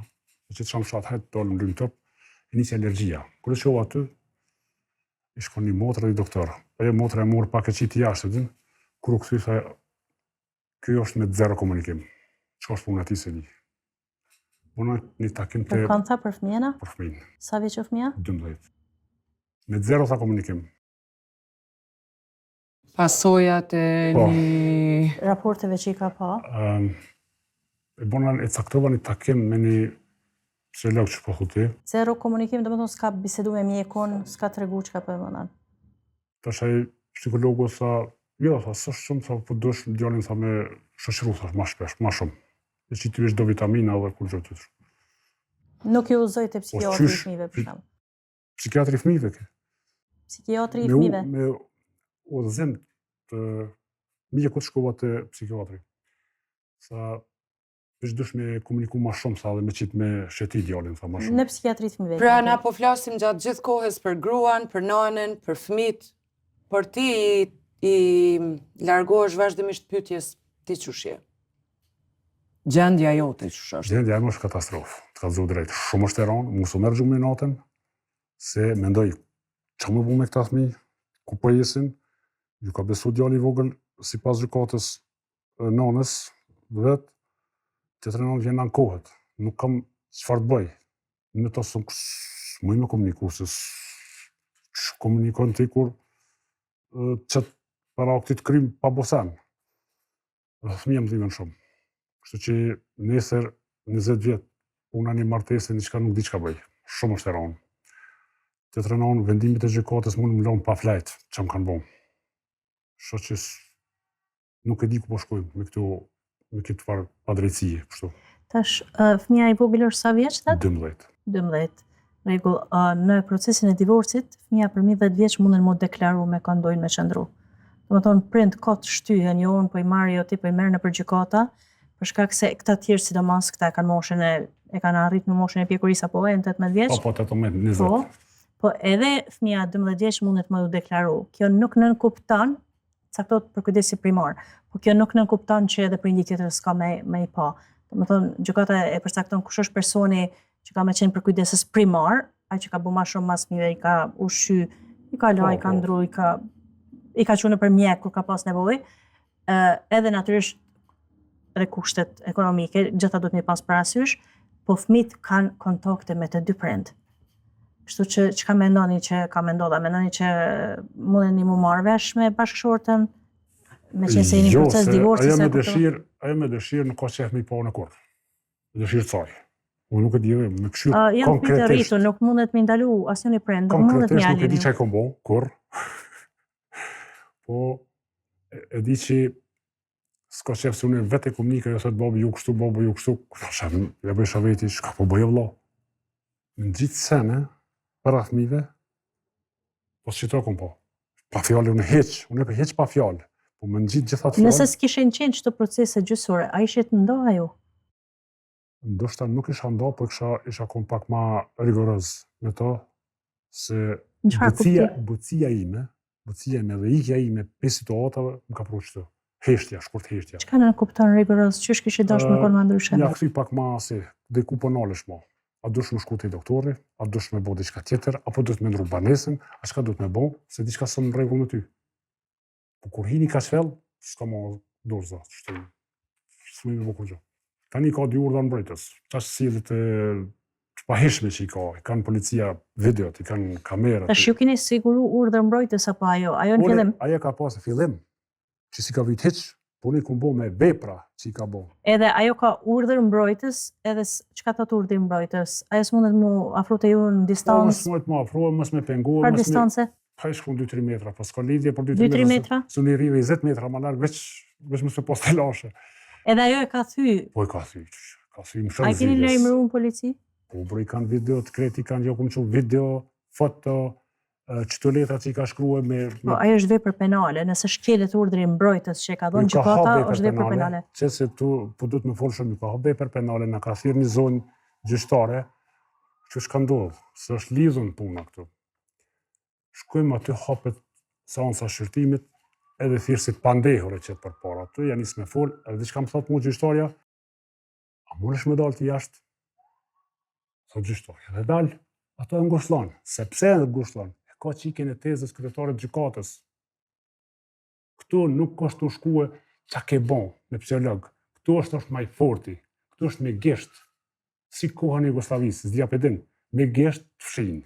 që të shanë fshat hajtë dolë më lynë top, e nisi alergjia. Kërë që aty, i shkon një motrë dhe i doktor. Ajo motrë e morë pak e qitë jashtë, din, kërë këthy sa kjo është me zero komunikim. Që është punë ati se di. Unë një takim të... Për kanë tha për fëmijëna? Për fëmijën. Sa vjeç o fëmija? 12. Me zero sa komunikim. Pasojat e një... Raporteve që i ka pa? E bona e caktova një takim me një psikolog që po thuti. Zero komunikim, do më thonë s'ka bisedu me mjekun, s'ka të regu që ka për mënan. Tash ai psikologu sa, jo, sa shumë sa po dosh djalin sa me shoqëru sa më shpesh, më shumë. E që ti vesh do vitamina dhe kur gjë tjetër. Nuk ju uzoj te psikiatri i fëmijëve për shemb. Psikiatri i fëmijëve ke? Psikiatri i fëmijëve. Me udhëzim të mjekut shkova te psikiatri. Sa veç dush me komuniku ma shumë sa dhe me qitë me sheti djalin sa ma shumë. Në psikiatri të fëmijëve. Pra na po flasim gjatë gjithë kohës për gruan, për nanën, për fëmijët, por ti i largohesh vazhdimisht pyetjes ti çush je. Gjendja jote çush është? Gjendja ime është katastrofë, të ka zonë drejt. Shumë është e rënë, mos u merr gjumë natën, se mendoj ç'a më bëu me këta fëmijë, ku po jesin, ju ka besu djali i vogël sipas gjykatës nanës vet, tjetër nanë vjen ankohet. Nuk kam çfarë të bëj. Në të s'muj me komuniku, se komunikon ti kur qëtë para këtit krym pa bosan. Fëmija më dhiven shumë. Kështu që nesër 20 vjet, una një martesë diçka nuk di çka bëj. Shumë është e rënë. Tjetër nanë vendimit e gjykatës mund më lënë pa flajt që më kanë bënë. Kështu që nuk e di ku po shkojmë me këtë farë padrejtësie, kështu. Tash, fëmija i vogël është sa vjeç thatë? 12. 12. Rregull, në procesin e divorcit, fëmija për 10 vjeç munden më deklaru me këndojnë me qëndru. Do të thonë prind ka të shtyhen, jo unë po i marr jo ti po i merr nëpër gjykata, për shkak se këta të tjerë sidomos këta kanë moshën e kanë arritur në moshën e pjekurisë apo e në 18 vjeç. Po 18, 20. Po edhe fëmija 12 vjeç mundet më u deklaru. Kjo nuk nënkupton, caktohet për kujdesi primar, po kjo nuk nënkupton që edhe prindi tjetër s'ka me i pa. Do të thonë gjykata e përcakton kush është personi që ka me qenë për kujdesës primar, ai që ka bu ma shumë mas fëmijëve, i ka ushqy, i ka la, i ka ndru, i ka qenë për mjek kur ka pas nevojë, edhe natyrisht edhe kushtet ekonomike, gjitha do të mi pas parasysh, po fëmijët kanë kontakte me të dy prind. Kështu që çka mendoni që ka me ndodha? Mendoni që mundeni mu marrë vesh me bashkëshortën, me qenë se jeni në proces divorci? Ajo me dëshirë nuk ka qef me i pa në kur. Dëshirë caj. Unë nuk e di me këshu janë pyetje rritur, nuk mundet me ndalu asnjë prind, nuk mundet me nuk e di çaj kom bo, kur. Po e di që s'ka qef se unë vetë e komunikaj, jo thot babu ju kështu, shafim, ja bëj shaveti, shka po bëj vëlla. Në gjithë sene, para fëmijëve, po s'qito kom po. Pa fjallë, unë heq pa fjallë, po më në gjithat fjallë. Nëse s'kishin qenë qëto procese gjysore, a ishe të ndoha ju? Ndoshta nuk isha ndo, po isha kom pak ma rigoroz me to, se bucia ime dhe ikja ime 5 situatave më ka pru qëto. heshtja, shkurt heshtja. Çka në kupton rigoroz? Qysh kishe dashur me kon më ndryshe? Ja kthy pak më si, dhe ku po nalesh mo. A dush me shku te doktori, a dush me bo diçka tjetër, apo dush me ndru banesën, a çka duhet me bo, se diçka s'ë në rregull me ty. Po kur hini ka shvell, s'ka mo dorza, s'më me bo kur gjë. Tani ka 2 urdhra mbrojtës. Tash sillet të paheshme që i ka, i kanë policia videot, i kanë kamerat. Tash ju keni siguru urdhër mbrojtës apo ajo? Ajo në fillim? Ajo ka pas në fillim, që si ka vit hiç, po ne kum bo me vepra që i ka bo. Edhe ajo ka urdhër mbrojtës, edhe çka thot urdhri mbrojtës? Ajo s'mundet mu afro te ju në Po, distancë? mos më të afrohem, mos me penguar, Par distance? Pa i shkon 2-3 metra, po s'ka lidhje për 2-3 metra? Su një rive 20 metra më larg, veç mos me pas të lashe. Edhe ajo e ka thy. Po i ka thy më A shumë keni zilës. lajmëruar në polici? Po, bro, i kanë video të kreti, kanë jo kumë që video, foto, qëto letra që i ka shkruar me... Po, ajo është vepër penale, nëse shkelet urdhri mbrojtës që e ka dhënë gjykata, është vepër penale. Që se tu, po du të me folë shumë, ka vepër penale, na ka thirrë një zonë gjyqtare, që shka ndodhë, se është lidhën puna këtu. Shkojmë aty hapet seansa shërtimit, edhe thirrë si pandehore që për para. Aty janë nisë me folë, edhe diçka më thotë mu gjyqtarja, a mundesh me dalë të jashtë? Thot gjyqtarja, dhe dalë, ato e ngushëllon. Sepse e ngushëllon? E ka qikin e tezës kryetarit gjykatës. Këtu nuk është të shkue qa ke bon me psikolog. Këtu është maj forti. Këtu është me gisht. Si koha në Jugoslavisë, s'dija pedin. Me gisht të fshinë.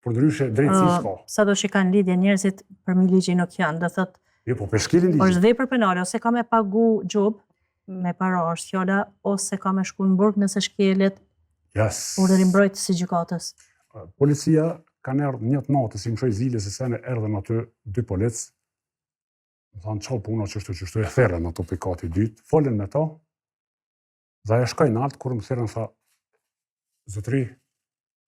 Por ndryshe drejtësi s'ka. Sa do që kanë lidhje njerëzit për mi ligjin nuk janë, do thot, Jo, po peshkilin ligjin. është vepër penale, ose ka me pagu gjub, me para është fjala, ose ka me shku në burg nëse shkelet urdhri mbrojtës së gjykatës. Policia kanë erdhë njëtë natë, si më shoj zile, se sene erdhen aty 2 policë. Më thanë, qa puna qështu e therën ato pikati 2, folën me ta, dhe e shkaj në altë, kur më therën, tha, zotri,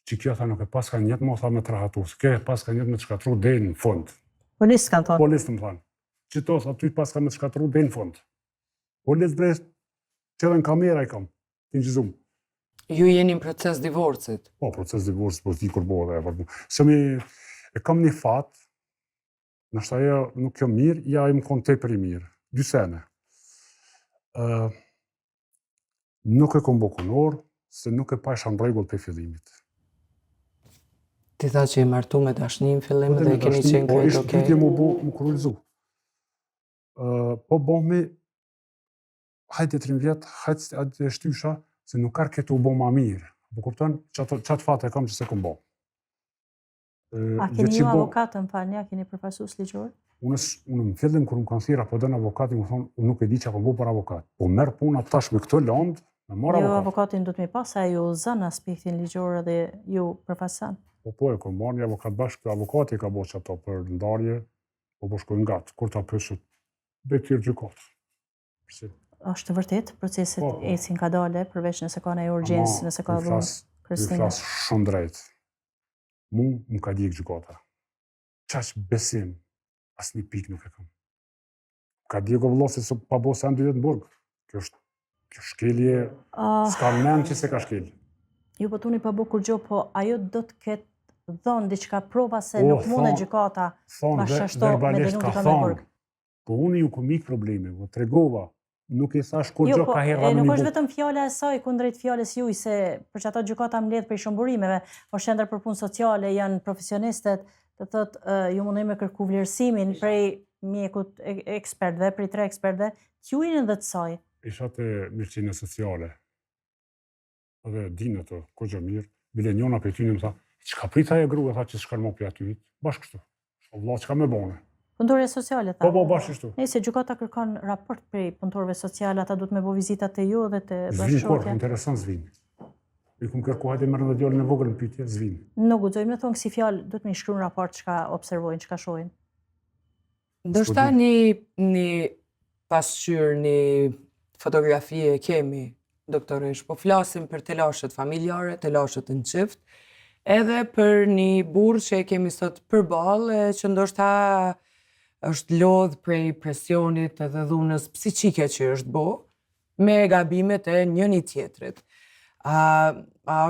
që kjo tha nuk e pas ka njëtë ma, tha me të rahatu, se kjo e pas ka njëtë me të shkatru dhe në fund. Policë kanë thonë. Policë më thanë, që to, tha, ty pas ka me të shkatru dhe në fund. Policë brejt, që edhe në kamera i kam, të njëzum. Ju jeni në proces divorcit? Po, proces divorcit, po t'di kur bo dhe e vërbu. Se e kam një fatë, nështë ajo nuk jo mirë, ja i më konë te për i mirë. 2 sene. Nuk e kom bo konor, se nuk e pa isha në regull për fillimit. Ti tha që i martu me dashni në fillim dhe keni qenë Po, krejt ishtë okej. pytje më kurullizu. Po, bohmi, hajtë e 3 vjetë, hajtë e shtysha, se nuk arë këtë u bo ma mirë. Po kupton, qatë fatë e kam që se kom bo. A keni ju avokatën, falni, a keni përfasus ligjor? Unë më fillim, kër më kanë thirë apo dënë avokati, më thonë, unë nuk e di që kom bo për avokat. Po merë puna tash me këtë landë, me marë Jo, avokat. avokatin du të mi pas, a ju zënë aspektin ligjor dhe ju përfasan? Po, e kom marë një avokat bashkë, avokati ka bo që ato për ndarje, po shkojnë gatë, kur ta pësët, dhe tjërë gjykatë. Është vërtet, proceset Po. ecin ka dale, përveç nëse ka në urgjensë, nëse ka dhunë Ju kërstinë. flas shumë drejt. Mu më ka djekë gjykata. Qaq besim, as një pik nuk e kam. Ka djekë o vëllosi se pa bo se në 2 vjetë në burg. Kjo shkelje, s'ka men që se ka shkel. Ju po tuni pa bukur gjo, po ajo do të ketë dhonë diçka prova se nuk mund e gjykata ma shashto me denu të ka me burg. Po unë ju kom ikë probleme, po tregova, nuk i thash kur gjo ka herë Jo, në nuk një është burg. vetëm fjala e saj kundrejt fjalës juaj, se për që ato gjykata mbledh prej shëmburimeve, o qendër për punë sociale, janë profesionistet, të thotë ju mundoj me kërku vlerësimin prej mjekut ekspertëve, prej 3 ekspertëve, t'juajnë edhe të saj. Isha të mirëqenie sociale. Edhe dinë ato, ko gjë mirë. Bile njona për ty një më tha, qka prita e grua, tha që s'kan mo për aty, bashkë kështu. Allah, qka me bone? Punëtorë sociale, tha. Po, bashkë kështu. Nëse gjykata kërkon raport prej punëtorëve sociale, ata duhet me bo vizitat të ju dhe të Zvin kur, bashkëshortja. interesant zvin. I kum kërku hajde mërë dhe djallin e vogël në pytje, zvin. Nuk guxojmë të thonë kësi fjalë, duhet me shkruan raport çka observojnë, çka shohin. Ndoshta një pasqyrë, një fotografi e kemi, doktoresh, po flasim për telashet familjare, telashet në qift, edhe për një burrë që e kemi sot përballë, që ndoshta është lodh prej presionit edhe dhunës psiqike që është bo, me gabimet e njëri tjetrit. A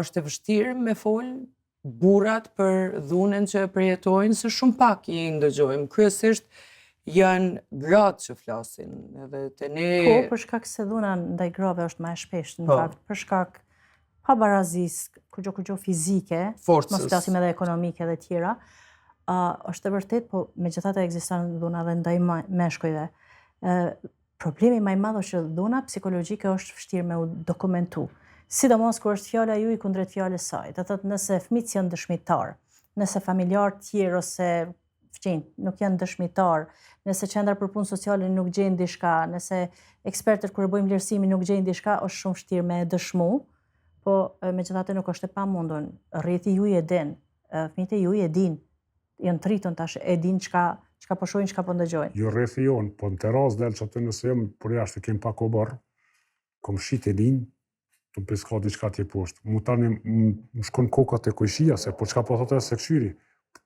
është e vështirë me folë burrat për dhunën që përjetojnë, se shumë pak i ndëgjojmë. Kryesisht janë gratë që flasin, edhe të ne... Po, për shkak se dhuna ndaj grave është më e shpeshtë, në fakt, për shkak pabarazis, kurgjo fizike, Forcës. mos flasim edhe ekonomike dhe tjera, është e vërtet, po megjithatë ekziston dhuna dhe ndaj meshkujve. Problemi më i madh është që dhuna psikologjike është vështirë me u dokumentu. Sidomos kur është fjala juaj kundrejt fjalës saj. Do thotë nëse fëmijët janë dëshmitar, nëse familjarë tjerë ose fëmijë nuk janë dëshmitar, nëse qendra për punë sociale nuk gjejnë diçka, nëse ekspertët kur bëjmë vlerësimin nuk gjejnë diçka, është shumë vështirë me dëshmu, po megjithatë nuk është e pamundur. Rrjeti juaj e din, fëmijët e juaj e din, janë tritën tash, e din çka po shohin, çka po ndëgjojnë. Jo rrethi jon, po në terras del që aty nëse jam për jashtë kem pak obar, kom shit e linj, të pes ka diçka tje poshtë. Mu tani më shkon koka te kojshia, se po çka po thotë se këshyri,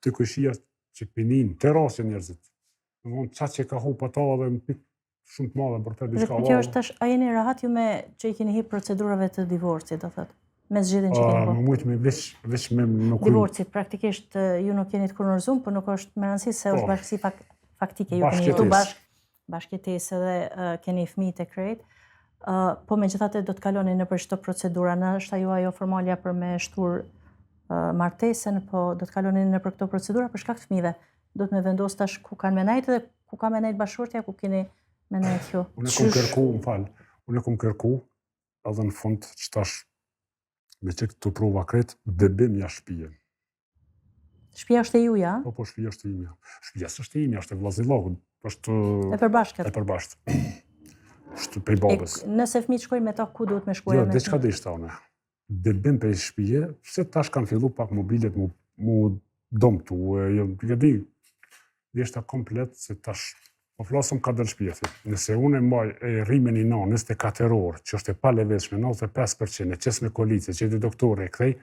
te kojshia që pinin, terrasë njerëzit. Domthon çka që ka hup ata dhe më pik shumë të madhe për të Dhe diçka. kjo është tash, a jeni rahat ju me që i keni hip procedurave të divorcit, do thotë? Me zgjedhjen që keni bërë. Më mujt me veç me nuk. Divorcit, praktikisht ju nuk jeni të kurorzuar, por nuk është me rëndësi se është bashkësi faktike, ju keni jetu bashkëjetesë dhe keni fëmijë të krejt. Po megjithatë do të kaloni nëpër çdo procedura, në është ajo formalja për me shtur martesën, po do të kaloni nëpër këto procedura për shkak të fëmijëve. Do të më vendos tash ku kanë me nejtë dhe ku ka me nejtë bashkëshortja, ku keni me nejtë ju. Unë kom kërku, edhe në fund që tash me që këtë prova kretë, debim ja shtëpije. Shtëpia është e juja? Po, shtëpia është e imja. Shtëpia s'është e imja, është e vllazillogut. Është e përbashkët. E përbashkët. Është prej babës. Nëse fëmijët shkojnë me ta, ku duhet me shkuar? Jo, diçka dhe ishta une. Debim për shtëpije, pse tash kanë fillu pak mobilet mu domtu. Jo di, ishta komplet se tash po flasëm ka del shtëpia. Nëse unë mbaj e rrimen i 24 orë, që është e pa leveshme, 95%, e qes me kolice, që e doktore e kthej,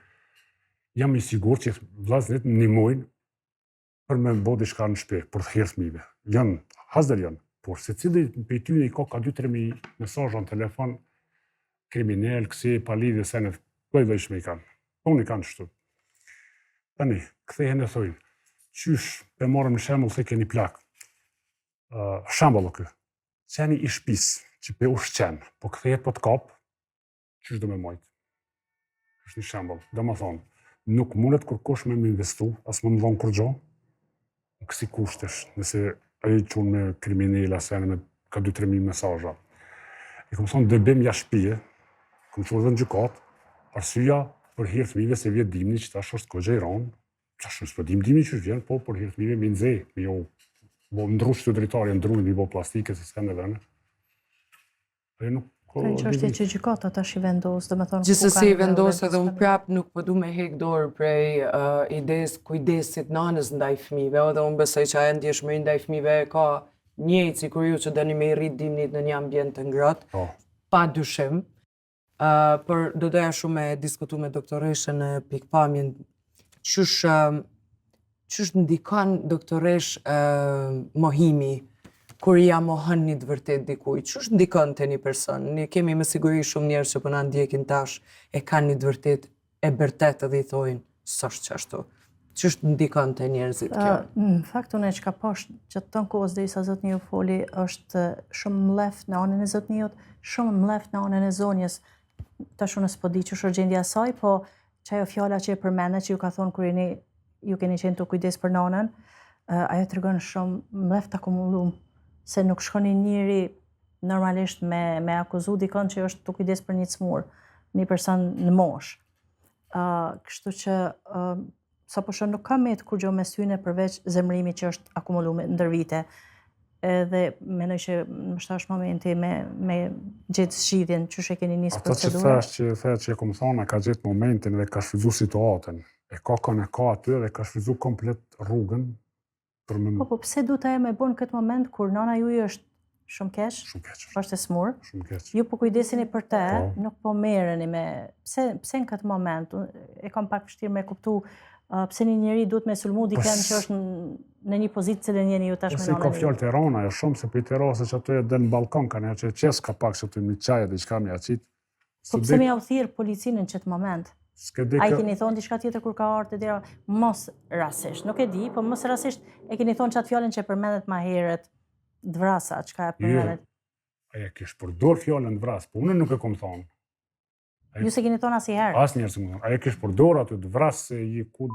jam i sigur që vllazërit ndihmojnë për me bë diçka në shtëpi, për të hirë fëmijëve. Janë, hasder janë, por secili prej tyre ka 2-3 mesazhe në telefon, kriminal, kësi, pa lidhje, se në lloj-llojshme i kanë. Unë i kanë kështu. Tani, kthehen e thojnë, qysh pe marrëm në shembull se keni plak. Shembull kë. Qeni i shtëpis, që pe ushqen, po kthehet po të kap, qysh do me majt? Është një shembull. Domethënë, nuk mundet kërkosh me më investu, as më dhon kur gjo, në kësi kushtesh, nëse ai çon me kriminala, se me ka 2-3 mesazha. I kom thonë debim ja shtëpie, kom thurë dhe në gjykat, arsyeja për hir fëmijëve se vjet dimni që tash është kogja i ron, tash është po dimni që vjen, po për hir fëmijëve me nxe, me jo ndru që të dritarja, ndru një bo plastike, se s'ka në vene. Që është e që gjykata tash i vendos, dhe me thonë... Gjithsesi i vendos edhe unë prap nuk po du me hek dorë prej kujdesit nanës ndaj fëmijëve, edhe unë besoj që ajo ndjeshmëri ndaj fëmijëve ka njëjtë si kur ju që dëni me i rrit dimnit në një ambient të ngrohtë, pa dyshim. Por do doja shumë me diskutu me doktoreshën në pikpamjen qysh ndikon doktoresh mohimi kur ja mohon një të vërtet dikuj, qysh ndikon të një person? Ne kemi me siguri shumë njerëz që po na ndjekin tash e kanë një të vërtet e bërtet edhe i thojnë s'është qashtu. Qysh ndikon të njerëzit kjo? Në fakt unë çka posh që të tonë kohës derisa zotniu foli është shumë mleft në anën e zotniut, shumë mleft në anën e zonjës. Tash unë s'po di ç'është gjendja e saj, po çajo fjala që e përmendet që ju ka thonë kur ju keni qenë të kujdes për nanën, ajo tregon shumë mleft akumulum, se nuk shkoni njëri normalisht me akuzu dikon që është të kujdes për një cmur, një person në mosh. Kështu që sa po shoh nuk ka me të kurgjo me syne përveç zemrimi që është akumuluar ndër vite. Edhe mendoj që më shtash momenti me gjetë zgjidhjen që e keni nisë procedurën. Ata që thashë që kom thonë, ka gjetë momentin dhe ka shfrytzuar situatën. E ka aty dhe ka shfrytzuar komplet rrugën për më. Po pse duhet ajo me bën këtë moment kur nana juaj është shumë keq? Shumë keq. Është e smur. Shumë keq. Ju po kujdeseni për të, nuk po merreni me pse në këtë moment e kam pak vështirë me kuptu pse një njeri duhet me sulmu dikën që është në një pozitë cilën jeni ju tash me nanën. Si ka fjalë Tirana, është shumë se për terrasë që ato e del në balkon kanë që qes ka pak se të mi çaj diçka me acit. Po pse më u thirr policinë në çet moment? A i keni thonë diçka tjetër kur ka ardhur te dera? Mos rasisht, nuk e di, po mos rasisht e keni thonë çat fjalën që përmendet më herët dvrasa, çka e përmendet? Aja kish përdor fjallën dvras, po unë nuk e kom thonë. Ju se keni thonë asnjëherë. Asnjëherë s'm thonë. Aja kish përdor aty dvras se i ku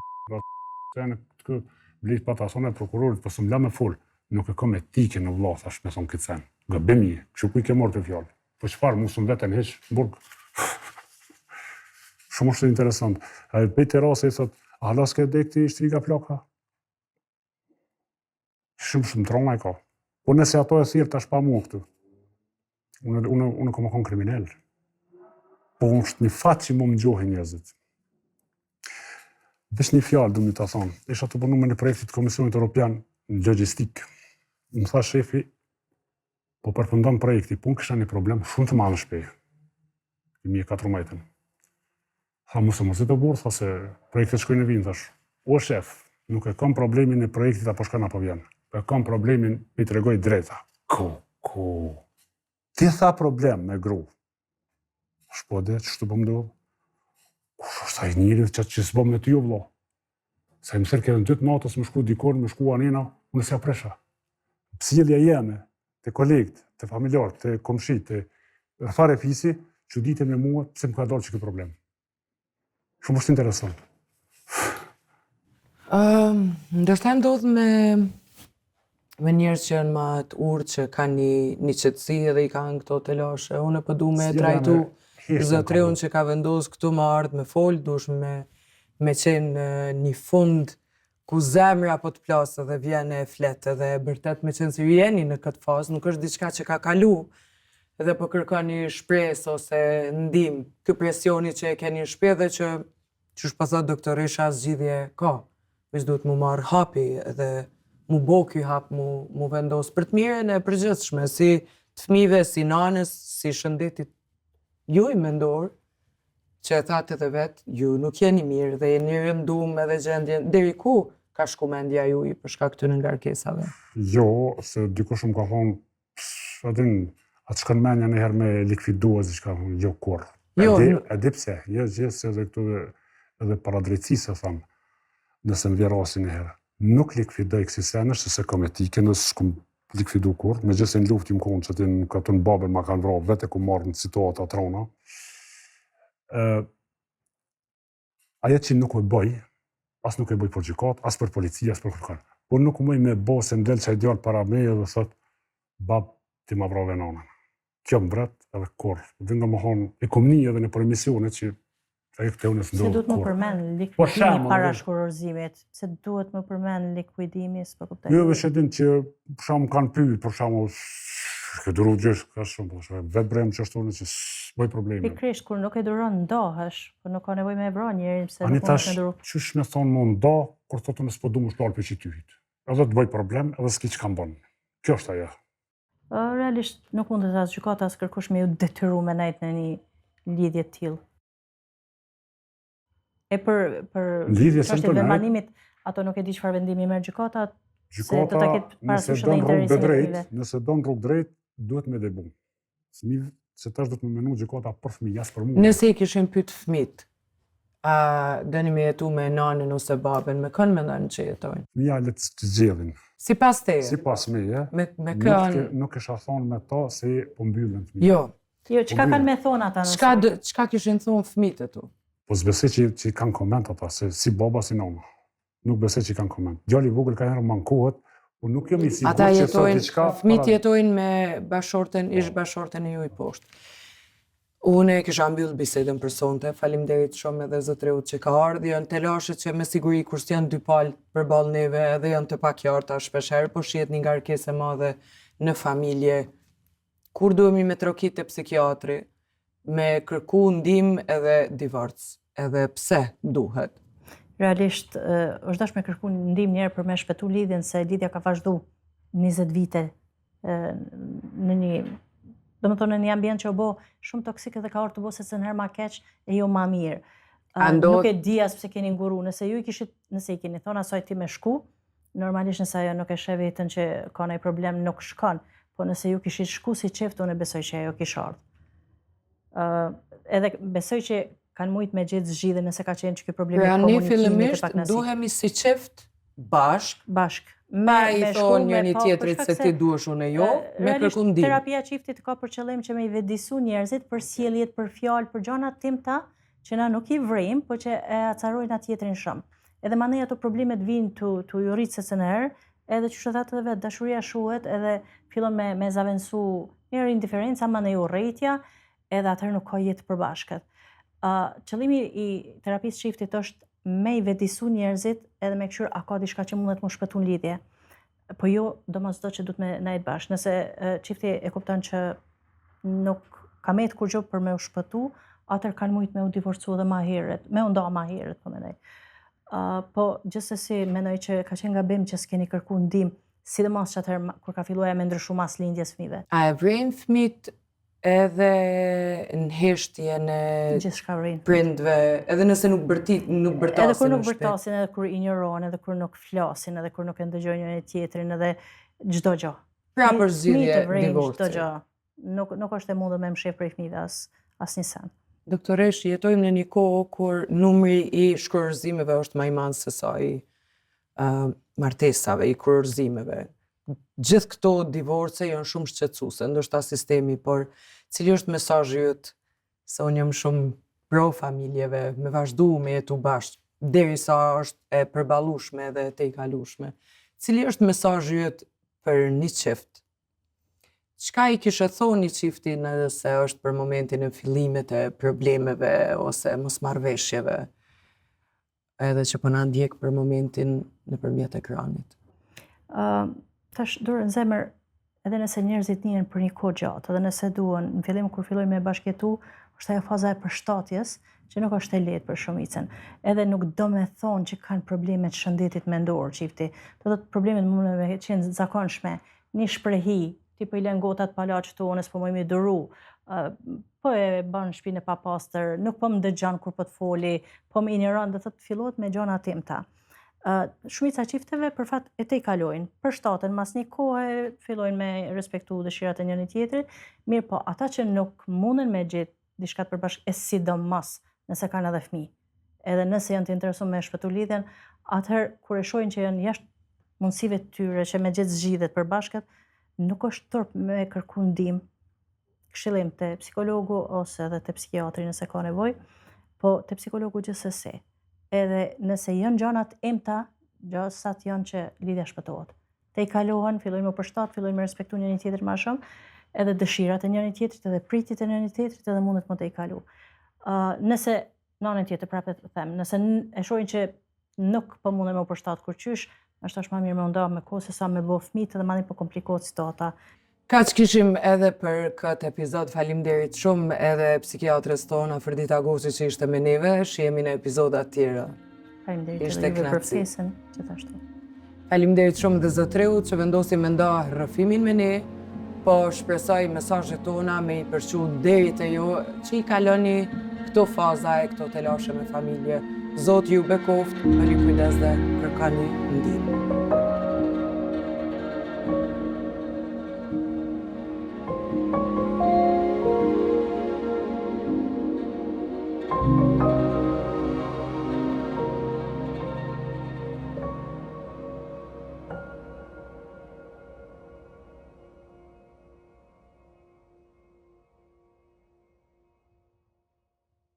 se në këtë blit patasone prokurorit, po s'm la me fol. Nuk e kom etike në vlla, thash me thonë këtë sen. Gabim i, kështu ku i ke marrë të fjallë. Po çfarë, mu s'm vetën heq, burg. Shumë është interesant. Ai pe terase i thot, a hala s'ke dek ti shtriga plaka? Shumë trauma e ka. Po nëse ato e thirr tash pa mua këtu. Unë kom qenë kriminal. Po është një fat që më ngjohen njerëzit. Vesh një fjalë do më ta thonë. Isha të punuar në projektin e Komisionit Evropian në logjistik. Më tha shefi, po përfundon projekti, po unë kisha një problem shumë të madh në shtëpi. 2014. Tha mos të burr, tha se projektet shkojnë në vind tash. O shef, nuk e kam problemin e projektit apo shkon apo vjen. E kam problemin, i tregoj drejta. Ku. Ti tha problem me gru. Shpode, që të bëm do? Kush është ai njëri që s'bëm me ty o vlla? Sa më thërë në 2 natës më shku dikon, më shku anina, unë s'ja presha. Psjellja jeme, të kolegët, të familjarët, të komshit, të fare fisi, që dite me mua, pse më ka dalë që këtë problem. Shumë është interesant. Ndërsa ndodh me njerëz që janë ma të urtë, që kanë një qetësi edhe i kanë këto të lashe. Unë po du me trajtu zotreun që ka vendosur këtu më ardhë me fol, dush me qenë një fund ku zemra po të plasë dhe vjen e fletë dhe bërtet me qenë se ju jeni në këtë fazë, nuk është diçka që ka kalu dhe po kërkon një shpresë ose ndim, ky presioni që e keni në shtëpi dhe që shpa thot doktoresha zgjidhje ka, veç duhet mu marrë hapi dhe mu bo ky hap, mu vendos për të mirën e përgjithshme, si të fëmijëve, si nanës, si shëndetit juj mendor, që e thatë edhe vetë, ju nuk jeni mirë dhe jeni rëndum edhe gjendjen, deri ku ka shku mendja juj për shkak këtyre ngarkesave? Jo, se dikush më ka thonë, atë shkon mendja një herë me likvidua, që ka thonë, jo kur. E di pse, se edhe këtu edhe para drejtësisë, thamë, nëse më vjerasi një herë. Nuk likvidoj kësi senësh, se kam etike, nësë shkum likvidu kur, me gjithse në luftim konë që ti në katën babën ma kanë vrarë, vete ku marrë në situata trona. Aja që nuk e bëj, as nuk e bëj për gjykat, as për policia, as për kërkan. Por nuk mëj me bo se ndel që e djallë para me dhe thot, bab, ti ma vrave nanën. Kjo më bret edhe kur. Vinda më thonë, e kom një edhe në për emisionet që e këtë e unë e së ndohë kur. Se duhet më përmen likvidimi para shkurorzimit? Se duhet më përmen likvidimi, s'po kuptoj? Jo, veç e din që për shamë kanë pyjt, për shamë ke duru gjesh, ka shumë, vetë brejmë që ashtu në që s'boj probleme. Pikrisht, kur nuk e duron ndohesh, por nuk ka nevoj me e vra njerin, pse nuk mund të me duru. Qysh me thonë më ndo, kur thotë në s'po du më shtalë për që tyhit. Edhe të bëj problem, edhe s'ki që kam bënë. Kjo është aja. Realisht, nuk mund të të gjykata as kërkush me ju detyru me najt në një lidhje t'il. E për çështjen e vendbanimit, ato nuk e di çfarë vendimi merr gjykata, se do ta ketë parasysh edhe interesin e tyre. Nëse don rrugë drejt, duhet me debu. Fëmijë, se tash do të më menu gjykata për fëmijë, as për mua. Nëse i kishin pyet fëmijët, a dëni me jetu me nanën ose babën, me kënë mendon që jetojnë? Fëmija le të zgjedhin. Sipas teje. Sipas meje. Me kënë nuk kisha thonë me to se po mbyllen fëmijë. Jo, çka kanë me thonë ata nëse? Çka kishin thonë fëmijët e tu? Po s'besej që kanë koment ata, se si baba, si nona. Nuk besej që kanë koment. Djali vogël ka herë mankohet, po nuk jam i sigurt që thot diçka. Fëmijët jetojnë me bashorten, ish bashorten e juj poshtë. Unë e kisha mbyll bisedën për sonte, faleminderit shumë edhe zotreut që ka ardhur, janë telashe që me siguri kur janë dy palë përballë neve edhe janë të pakjarta shpeshherë, po shihet një ngarkesë e madhe në familje. Kur duhemi me trokit te psikiatri, me kërku ndim edhe divorc, edhe pse duhet. Realisht, është dash me kërku ndim njerë për me shpetu lidhjen, se lidhja ka vazhdu 20 vite në një, do më thonë në një ambient që o bo shumë toksik edhe ka orë të bo se në herë ma keq e jo ma mirë. Nuk e di as pse keni nguru, nëse i keni thonë asaj ti me shku, normalisht nëse ajo nuk e sheh vetën që ka ndonjë problem nuk shkon, po nëse ju kishit shku si çift, unë besoj që ajo kish ardhur. Edhe besoj që kanë mujt me gjithë zgjidhje nëse ka qenë që ky problemi komunimit. Pra ne fillimisht duhemi si çift bashk, Me i shku, thonë me njëri pa, tjetrit për se shkak ti duhesh unë e jo, me realisht, kërku ndihmë. Terapia çiftit ka për qëllim që me i vedisu njerëzit për sjelljet, për fjalë, për gjëra timta që na nuk i vrejmë, po që e acarojnë atë tjetrin shumë. Edhe mandej ato problemet vinë tu ju rrit secëherë, edhe që thatë edhe vetë dashuria shuhet, edhe fillon me zaventu njëri indiferenca, mandej urrëtia, edhe atëherë nuk ka jetë përbashkët. Qëllimi i terapisë çiftit është me i vedisu njerëzit edhe me këshyr a ka diçka që mundet më shpëtu në lidhje. Po jo domosdoshmë që duhet me nejt bashkë. Nëse çifti e kupton që nuk ka met kur gjë për me u shpëtu, atëherë kanë mujt me u divorcu edhe ma herët, me u nda ma herët, po mendoj. Po gjithsesi mendoj që ka qenë gabim që s'keni kërku ndihmë, sidomos që atëherë kur ka filluar me ndryshu mas lindjes fëmijëve. A e vrejnë fëmijët edhe në heshtjen e Gjithçka vrin. prindve, edhe nëse nuk bërtasin Edhe kur nuk në shtëpi. bërtasin, edhe kur injorohen, edhe kur nuk flasin, edhe kur nuk e ndëgjojnë njëri tjetrin, edhe çdo gjë. Pra për zgjidhje Fëmijët e vrejnë divorci. çdo gjë. Nuk është e mundur me mshef prej fëmijëve asnjë sen. Doktoresh, jetojmë në një kohë kur numri i shkurorzimeve është më i madh se sa i martesave, i kurorëzimeve. Gjithë këto divorce janë shumë shqetësuese, ndoshta sistemi, por cili është mesazhi yt? Se unë jam shumë pro familjeve, me vazhdu me jetu bashkë, derisa është e përballueshme dhe e tejkalueshme. Cili është mesazhi yt për një çift? Çka i kishe thonë një çifti nëse është për momentin e fillimit e problemeve ose mosmarrveshjeve, edhe që po na ndjek për momentin nëpërmjet ekranit? Tash dorë në zemër, edhe nëse njerëzit njihen për një kohë gjatë, edhe nëse duan, në fillim kur fillojnë me bashkëtu, është ajo faza e përshtatjes, që nuk është e lehtë për shumicën. Edhe nuk do me thonë që kanë probleme të shëndetit mendor çifti. Do të problemet mund me qenë zakonshme, një shprehi, ti po i lën gotat pa laç tonës, po më i duru, po e bën shtëpinë e papastër, nuk po më dëgjon kur po të foli, po më ignoron, do thotë fillohet me gjëra timta. Shumica çifteve për fat e tejkalojnë, përshtaten mas një kohe fillojnë me respektu dëshirat e njëri tjetrit, mirë po ata që nuk munden me gjetë diçka të përbashkët, e sidomos nëse kanë edhe fëmijë. Edhe nëse janë të interesuar me shpëtu lidhjen, atëherë kur e shohin që janë jashtë mundësive të tyre që me gjetë zgjidhje të përbashkët, nuk është turp me kërku ndihmë, këshillim te psikologu ose edhe te psikiatri nëse ka nevojë, po te psikologu gjithsesi. Edhe nëse janë gjanat emta, gjasat janë që lidhja shpëtohet. Te i kalohen, fillojnë me përshtat, fillojnë me respektu njëri tjetrin më shumë, edhe dëshirat e njëri tjetrit, edhe pritjet e njëri tjetrit, edhe mundet më te i kalu. Nëse nënën tjetër prapë të them, nëse e shohin që nuk po munden me përshtat kur qysh, është më mirë me nda me kohë se sa me bo fëmijë dhe mandej po komplikohet situata. Kaq kishim edhe për këtë epizod. Faleminderit shumë edhe psikiatrës tonë Afrodita Goci që ishte me neve. Shihemi në epizoda të tjera. Faleminderit edhe juve për ftesën, gjithashtu. Faleminderit shumë dhe zotreut që vendosi me nda rrëfimin me ne, po shpresoj mesazhet tona me i përçu deri te ju që i kaloni këto faza e këto telashe me familje. Zoti ju bekoft, bëni kujdes dhe kërkoni ndihmë.